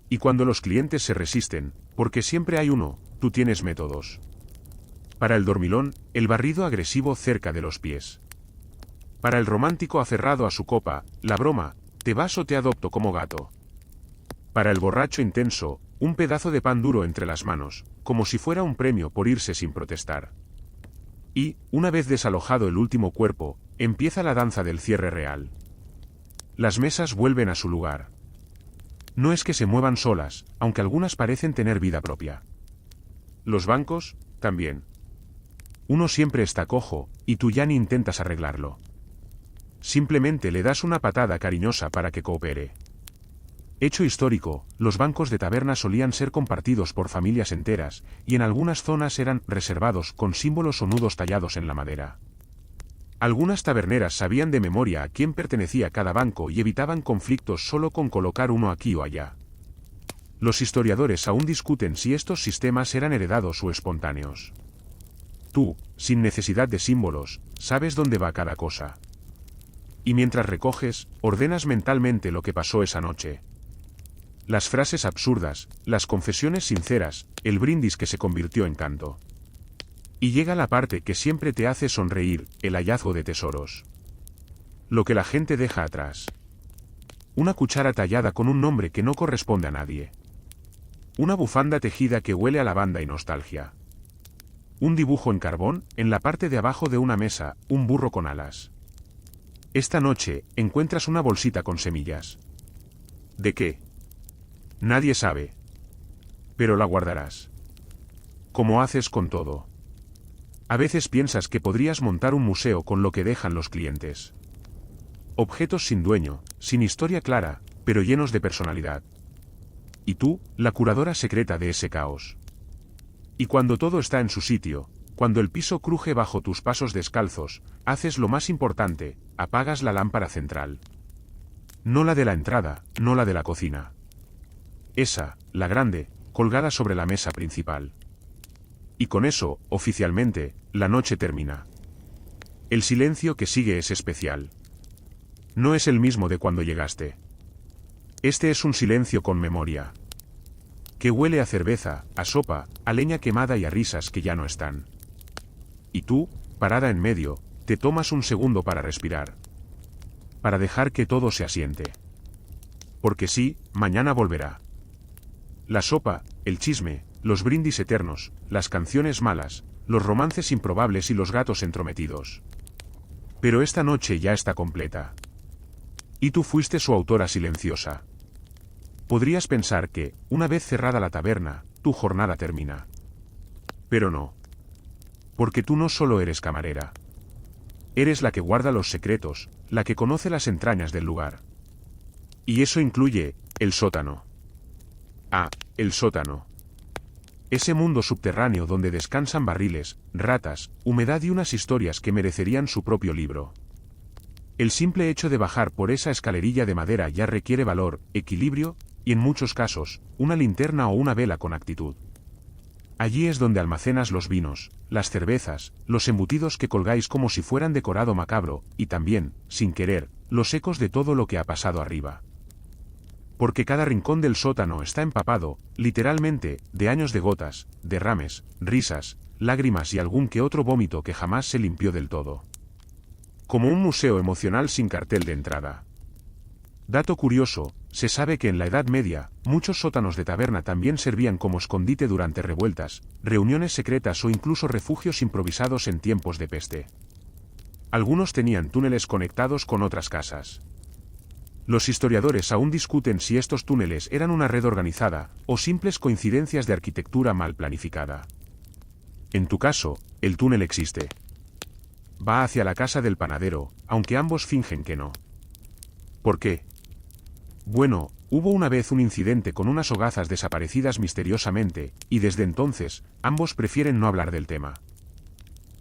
Y cuando los clientes se resisten, porque siempre hay uno, tú tienes métodos. Para el dormilón, el barrido agresivo cerca de los pies. Para el romántico aferrado a su copa, la broma, te vas o te adopto como gato. Para el borracho intenso, un pedazo de pan duro entre las manos, como si fuera un premio por irse sin protestar. Y, una vez desalojado el último cuerpo, empieza la danza del cierre real. Las mesas vuelven a su lugar. No es que se muevan solas, aunque algunas parecen tener vida propia. Los bancos, también. Uno siempre está cojo, y tú ya ni intentas arreglarlo. Simplemente le das una patada cariñosa para que coopere. Hecho histórico, los bancos de taberna solían ser compartidos por familias enteras, y en algunas zonas eran reservados con símbolos o nudos tallados en la madera. Algunas taberneras sabían de memoria a quién pertenecía cada banco y evitaban conflictos solo con colocar uno aquí o allá. Los historiadores aún discuten si estos sistemas eran heredados o espontáneos. Tú, sin necesidad de símbolos, sabes dónde va cada cosa. Y mientras recoges, ordenas mentalmente lo que pasó esa noche. Las frases absurdas, las confesiones sinceras, el brindis que se convirtió en canto. Y llega la parte que siempre te hace sonreír, el hallazgo de tesoros. Lo que la gente deja atrás. Una cuchara tallada con un nombre que no corresponde a nadie. Una bufanda tejida que huele a lavanda y nostalgia. Un dibujo en carbón, en la parte de abajo de una mesa, un burro con alas. Esta noche, encuentras una bolsita con semillas. ¿De qué? Nadie sabe. Pero la guardarás. Como haces con todo. A veces piensas que podrías montar un museo con lo que dejan los clientes. Objetos sin dueño, sin historia clara, pero llenos de personalidad. Y tú, la curadora secreta de ese caos. Y cuando todo está en su sitio, cuando el piso cruje bajo tus pasos descalzos, haces lo más importante, apagas la lámpara central. No la de la entrada, no la de la cocina. Esa, la grande, colgada sobre la mesa principal. Y con eso, oficialmente, la noche termina. El silencio que sigue es especial. No es el mismo de cuando llegaste. Este es un silencio con memoria. Que huele a cerveza, a sopa, a leña quemada y a risas que ya no están. Y tú, parada en medio, te tomas un segundo para respirar. Para dejar que todo se asiente. Porque sí, mañana volverá. La sopa, el chisme, los brindis eternos, las canciones malas, los romances improbables y los gatos entrometidos. Pero esta noche ya está completa. Y tú fuiste su autora silenciosa. Podrías pensar que, una vez cerrada la taberna, tu jornada termina. Pero no. Porque tú no solo eres camarera. Eres la que guarda los secretos, la que conoce las entrañas del lugar. Y eso incluye, el sótano. Ah, el sótano. Ese mundo subterráneo donde descansan barriles, ratas, humedad y unas historias que merecerían su propio libro. El simple hecho de bajar por esa escalerilla de madera ya requiere valor, equilibrio, y en muchos casos, una linterna o una vela con actitud. Allí es donde almacenas los vinos, las cervezas, los embutidos que colgáis como si fueran decorado macabro, y también, sin querer, los ecos de todo lo que ha pasado arriba. Porque cada rincón del sótano está empapado, literalmente, de años de gotas, derrames, risas, lágrimas y algún que otro vómito que jamás se limpió del todo. Como un museo emocional sin cartel de entrada. Dato curioso, se sabe que en la Edad Media, muchos sótanos de taberna también servían como escondite durante revueltas, reuniones secretas o incluso refugios improvisados en tiempos de peste. Algunos tenían túneles conectados con otras casas. Los historiadores aún discuten si estos túneles eran una red organizada, o simples coincidencias de arquitectura mal planificada. En tu caso, el túnel existe. Va hacia la casa del panadero, aunque ambos fingen que no. ¿Por qué? Bueno, hubo una vez un incidente con unas hogazas desaparecidas misteriosamente, y desde entonces, ambos prefieren no hablar del tema.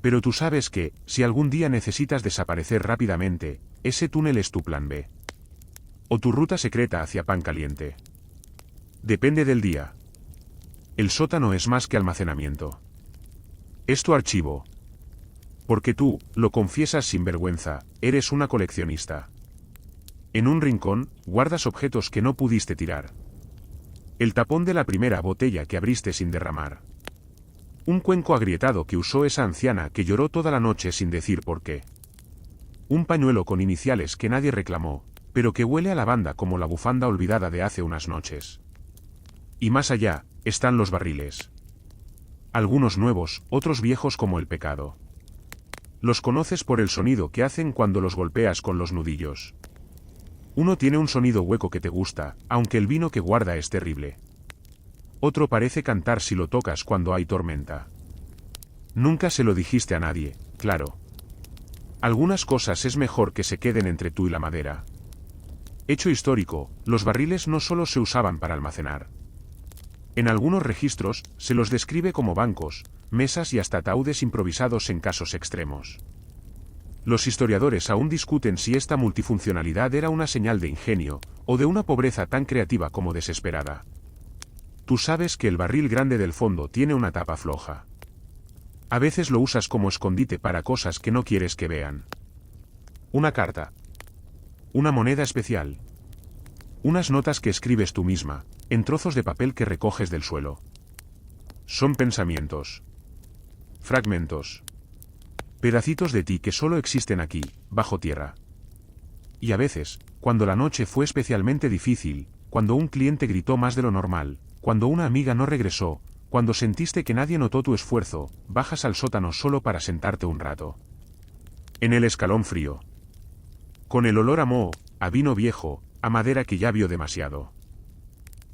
Pero tú sabes que, si algún día necesitas desaparecer rápidamente, ese túnel es tu plan B. O tu ruta secreta hacia pan caliente. Depende del día. El sótano es más que almacenamiento. Es tu archivo. Porque tú, lo confiesas sin vergüenza, eres una coleccionista. En un rincón, guardas objetos que no pudiste tirar. El tapón de la primera botella que abriste sin derramar. Un cuenco agrietado que usó esa anciana que lloró toda la noche sin decir por qué. Un pañuelo con iniciales que nadie reclamó, pero que huele a lavanda como la bufanda olvidada de hace unas noches. Y más allá, están los barriles. Algunos nuevos, otros viejos como el pecado. Los conoces por el sonido que hacen cuando los golpeas con los nudillos. Uno tiene un sonido hueco que te gusta, aunque el vino que guarda es terrible. Otro parece cantar si lo tocas cuando hay tormenta. Nunca se lo dijiste a nadie, claro. Algunas cosas es mejor que se queden entre tú y la madera. Hecho histórico, los barriles no solo se usaban para almacenar. En algunos registros, se los describe como bancos, mesas y hasta ataúdes improvisados en casos extremos. Los historiadores aún discuten si esta multifuncionalidad era una señal de ingenio, o de una pobreza tan creativa como desesperada. Tú sabes que el barril grande del fondo tiene una tapa floja. A veces lo usas como escondite para cosas que no quieres que vean. Una carta. Una moneda especial. Unas notas que escribes tú misma, en trozos de papel que recoges del suelo. Son pensamientos. Fragmentos. Pedacitos de ti que solo existen aquí, bajo tierra. Y a veces, cuando la noche fue especialmente difícil, cuando un cliente gritó más de lo normal, cuando una amiga no regresó, cuando sentiste que nadie notó tu esfuerzo, bajas al sótano solo para sentarte un rato. En el escalón frío. Con el olor a moho, a vino viejo, a madera que ya vio demasiado.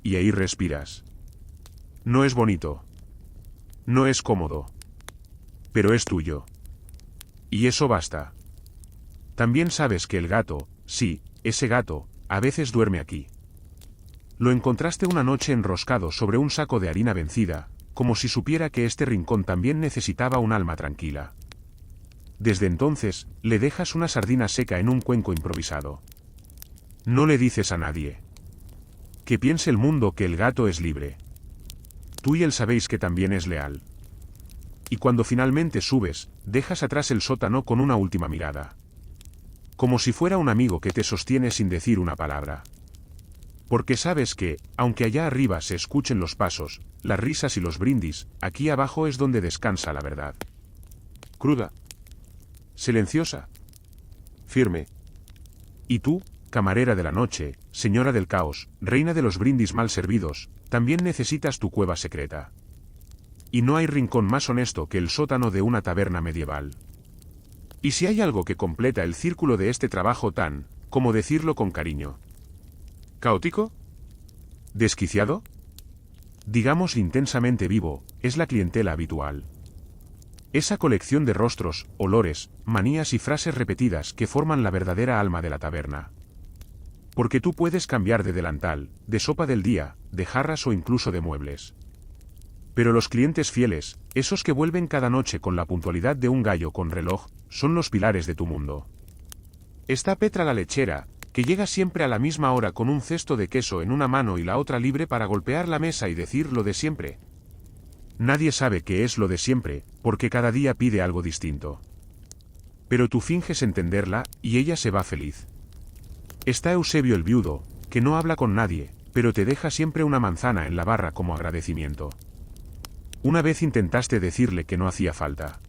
Y ahí respiras. No es bonito. No es cómodo. Pero es tuyo. Y eso basta. También sabes que el gato, sí, ese gato, a veces duerme aquí. Lo encontraste una noche enroscado sobre un saco de harina vencida, como si supiera que este rincón también necesitaba un alma tranquila. Desde entonces, le dejas una sardina seca en un cuenco improvisado. No le dices a nadie. Que piense el mundo que el gato es libre. Tú y él sabéis que también es leal. Y cuando finalmente subes, dejas atrás el sótano con una última mirada. Como si fuera un amigo que te sostiene sin decir una palabra. Porque sabes que, aunque allá arriba se escuchen los pasos, las risas y los brindis, aquí abajo es donde descansa la verdad. Cruda. Silenciosa. Firme. Y tú, camarera de la noche, señora del caos, reina de los brindis mal servidos, también necesitas tu cueva secreta. Y no hay rincón más honesto que el sótano de una taberna medieval. Y si hay algo que completa el círculo de este trabajo tan, como decirlo con cariño. ¿Caótico? ¿Desquiciado? Digamos intensamente vivo, es la clientela habitual. Esa colección de rostros, olores, manías y frases repetidas que forman la verdadera alma de la taberna. Porque tú puedes cambiar de delantal, de sopa del día, de jarras o incluso de muebles. Pero los clientes fieles, esos que vuelven cada noche con la puntualidad de un gallo con reloj, son los pilares de tu mundo. Está Petra la lechera, que llega siempre a la misma hora con un cesto de queso en una mano y la otra libre para golpear la mesa y decir lo de siempre. Nadie sabe qué es lo de siempre, porque cada día pide algo distinto. Pero tú finges entenderla, y ella se va feliz. Está Eusebio el viudo, que no habla con nadie, pero te deja siempre una manzana en la barra como agradecimiento. Una vez intentaste decirle que no hacía falta.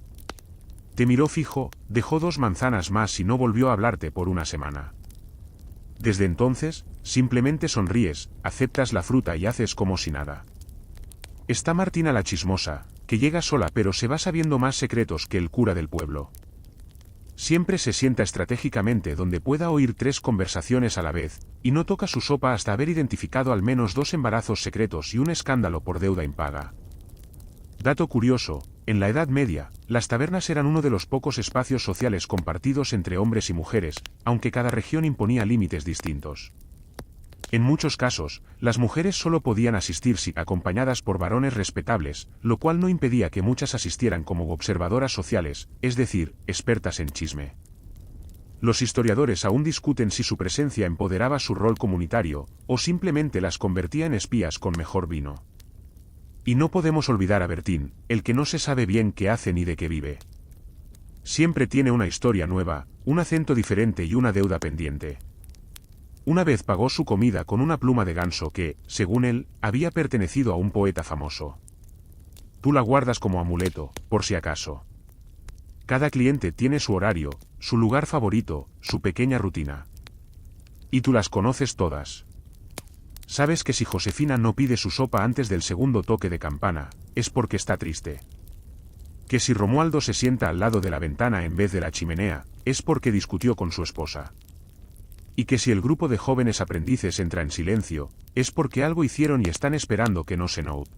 Te miró fijo, dejó 2 manzanas más y no volvió a hablarte por una semana. Desde entonces, simplemente sonríes, aceptas la fruta y haces como si nada. Está Martina la chismosa, que llega sola pero se va sabiendo más secretos que el cura del pueblo. Siempre se sienta estratégicamente donde pueda oír 3 conversaciones a la vez, y no toca su sopa hasta haber identificado al menos 2 embarazos secretos y un escándalo por deuda impaga. Dato curioso, en la Edad Media, las tabernas eran uno de los pocos espacios sociales compartidos entre hombres y mujeres, aunque cada región imponía límites distintos. En muchos casos, las mujeres solo podían asistir si acompañadas por varones respetables, lo cual no impedía que muchas asistieran como observadoras sociales, es decir, expertas en chisme. Los historiadores aún discuten si su presencia empoderaba su rol comunitario, o simplemente las convertía en espías con mejor vino. Y no podemos olvidar a Bertín, el que no se sabe bien qué hace ni de qué vive. Siempre tiene una historia nueva, un acento diferente y una deuda pendiente. Una vez pagó su comida con una pluma de ganso que, según él, había pertenecido a un poeta famoso. Tú la guardas como amuleto, por si acaso. Cada cliente tiene su horario, su lugar favorito, su pequeña rutina. Y tú las conoces todas. Sabes que si Josefina no pide su sopa antes del segundo toque de campana, es porque está triste. Que si Romualdo se sienta al lado de la ventana en vez de la chimenea, es porque discutió con su esposa. Y que si el grupo de jóvenes aprendices entra en silencio, es porque algo hicieron y están esperando que no se note.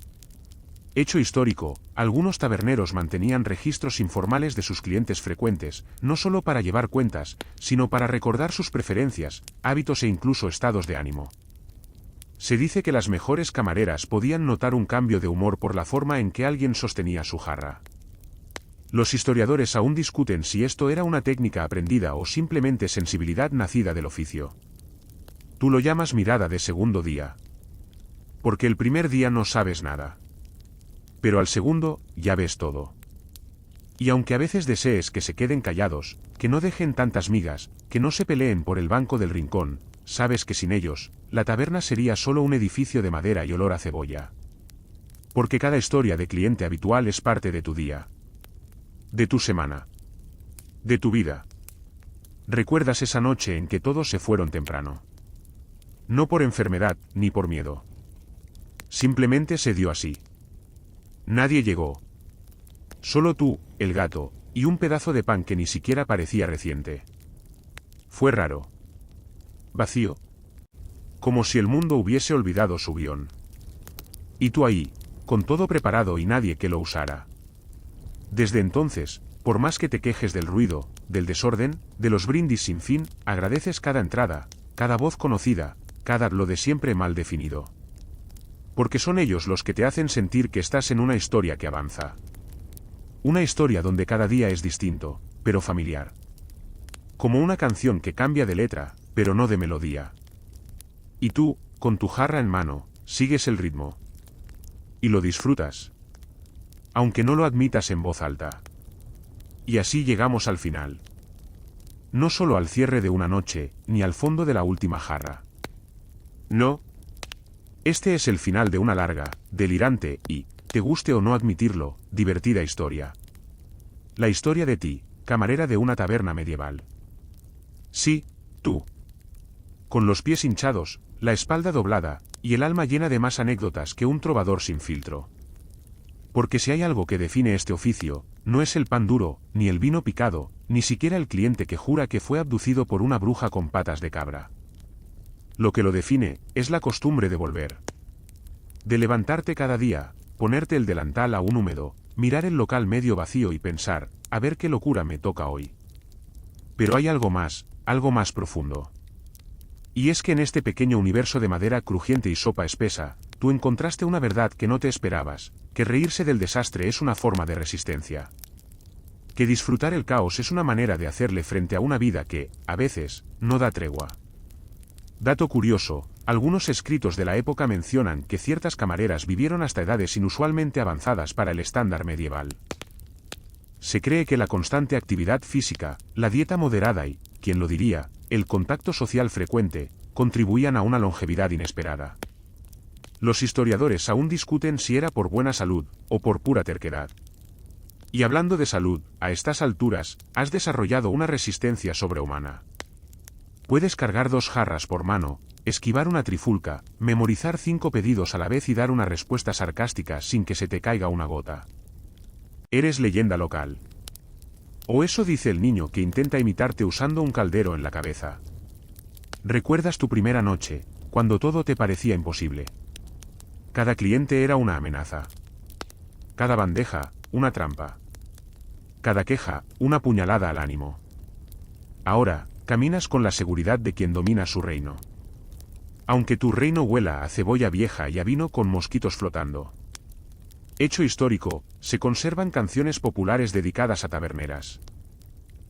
Hecho histórico, algunos taberneros mantenían registros informales de sus clientes frecuentes, no solo para llevar cuentas, sino para recordar sus preferencias, hábitos e incluso estados de ánimo. Se dice que las mejores camareras podían notar un cambio de humor por la forma en que alguien sostenía su jarra. Los historiadores aún discuten si esto era una técnica aprendida o simplemente sensibilidad nacida del oficio. Tú lo llamas mirada de segundo día. Porque el primer día no sabes nada. Pero al segundo, ya ves todo. Y aunque a veces desees que se queden callados, que no dejen tantas migas, que no se peleen por el banco del rincón, sabes que sin ellos, la taberna sería solo un edificio de madera y olor a cebolla. Porque cada historia de cliente habitual es parte de tu día. De tu semana. De tu vida. Recuerdas esa noche en que todos se fueron temprano. No por enfermedad, ni por miedo. Simplemente se dio así. Nadie llegó. Solo tú, el gato, y un pedazo de pan que ni siquiera parecía reciente. Fue raro. Vacío. Como si el mundo hubiese olvidado su guión. Y tú ahí, con todo preparado y nadie que lo usara. Desde entonces, por más que te quejes del ruido, del desorden, de los brindis sin fin, agradeces cada entrada, cada voz conocida, cada lo de siempre mal definido. Porque son ellos los que te hacen sentir que estás en una historia que avanza. Una historia donde cada día es distinto, pero familiar. Como una canción que cambia de letra, pero no de melodía. Y tú, con tu jarra en mano, sigues el ritmo. Y lo disfrutas. Aunque no lo admitas en voz alta. Y así llegamos al final. No solo al cierre de una noche, ni al fondo de la última jarra. No. Este es el final de una larga, delirante y, te guste o no admitirlo, divertida historia. La historia de ti, camarera de una taberna medieval. Sí, tú. Con los pies hinchados, la espalda doblada, y el alma llena de más anécdotas que un trovador sin filtro. Porque si hay algo que define este oficio, no es el pan duro, ni el vino picado, ni siquiera el cliente que jura que fue abducido por una bruja con patas de cabra. Lo que lo define, es la costumbre de volver. De levantarte cada día, ponerte el delantal aún húmedo, mirar el local medio vacío y pensar, a ver qué locura me toca hoy. Pero hay algo más profundo. Y es que en este pequeño universo de madera crujiente y sopa espesa, tú encontraste una verdad que no te esperabas, que reírse del desastre es una forma de resistencia. Que disfrutar el caos es una manera de hacerle frente a una vida que, a veces, no da tregua. Dato curioso, Algunos escritos de la época mencionan que ciertas camareras vivieron hasta edades inusualmente avanzadas para el estándar medieval. Se cree que la constante actividad física, la dieta moderada y, ¿quién lo diría?, el contacto social frecuente, contribuían a una longevidad inesperada. Los historiadores aún discuten si era por buena salud, o por pura terquedad. Y hablando de salud, a estas alturas, has desarrollado una resistencia sobrehumana. Puedes cargar 2 jarras por mano, esquivar una trifulca, memorizar 5 pedidos a la vez y dar una respuesta sarcástica sin que se te caiga una gota. Eres leyenda local. O eso dice el niño que intenta imitarte usando un caldero en la cabeza. ¿Recuerdas tu primera noche, cuando todo te parecía imposible? Cada cliente era una amenaza. Cada bandeja, una trampa. Cada queja, una puñalada al ánimo. Ahora, caminas con la seguridad de quien domina su reino. Aunque tu reino huela a cebolla vieja y a vino con mosquitos flotando. Hecho histórico, se conservan canciones populares dedicadas a taberneras.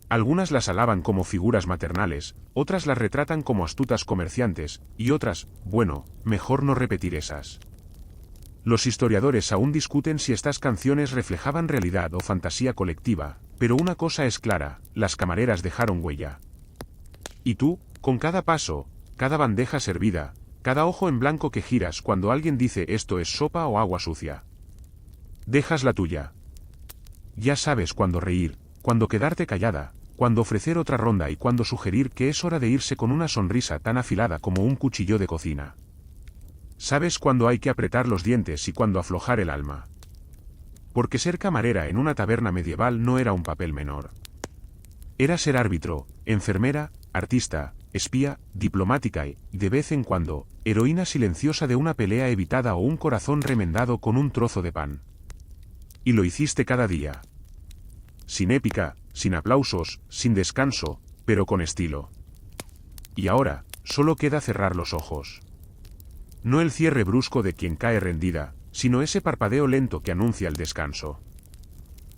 Algunas las alaban como figuras maternales, otras las retratan como astutas comerciantes, y otras, bueno, mejor no repetir esas. Los historiadores aún discuten si estas canciones reflejaban realidad o fantasía colectiva, pero una cosa es clara, las camareras dejaron huella. Y tú, con cada paso, cada bandeja servida, cada ojo en blanco que giras cuando alguien dice esto es sopa o agua sucia. Dejas la tuya. Ya sabes cuándo reír, cuándo quedarte callada, cuándo ofrecer otra ronda y cuándo sugerir que es hora de irse con una sonrisa tan afilada como un cuchillo de cocina. Sabes cuándo hay que apretar los dientes y cuándo aflojar el alma. Porque ser camarera en una taberna medieval no era un papel menor. Era ser árbitro, enfermera, artista, espía, diplomática y, de vez en cuando, heroína silenciosa de una pelea evitada o un corazón remendado con un trozo de pan. Y lo hiciste cada día. Sin épica, sin aplausos, sin descanso, pero con estilo. Y ahora, solo queda cerrar los ojos. No el cierre brusco de quien cae rendida, sino ese parpadeo lento que anuncia el descanso.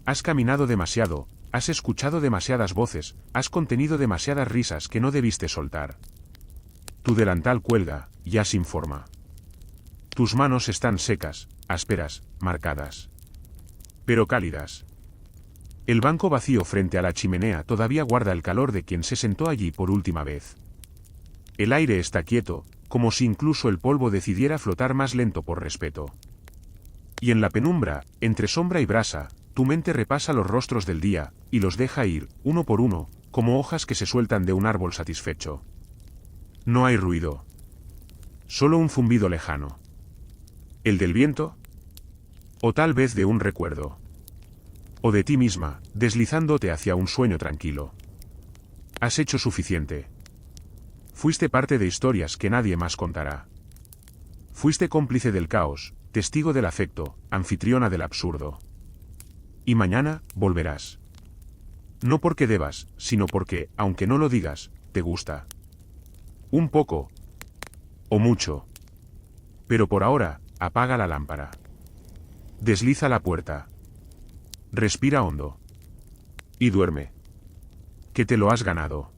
Has caminado demasiado, has escuchado demasiadas voces, has contenido demasiadas risas que no debiste soltar. Tu delantal cuelga, ya sin forma. Tus manos están secas, ásperas, marcadas. Pero cálidas. El banco vacío frente a la chimenea todavía guarda el calor de quien se sentó allí por última vez. El aire está quieto, como si incluso el polvo decidiera flotar más lento por respeto. Y en la penumbra, entre sombra y brasa, tu mente repasa los rostros del día, y los deja ir, uno por uno, como hojas que se sueltan de un árbol satisfecho. No hay ruido. Solo un zumbido lejano. ¿El del viento? O tal vez de un recuerdo. O de ti misma, deslizándote hacia un sueño tranquilo. Has hecho suficiente. Fuiste parte de historias que nadie más contará. Fuiste cómplice del caos, testigo del afecto, anfitriona del absurdo. Y mañana, volverás. No porque debas, sino porque, aunque no lo digas, te gusta. Un poco. O mucho. Pero por ahora, apaga la lámpara. Desliza la puerta. Respira hondo. Y duerme. Que te lo has ganado.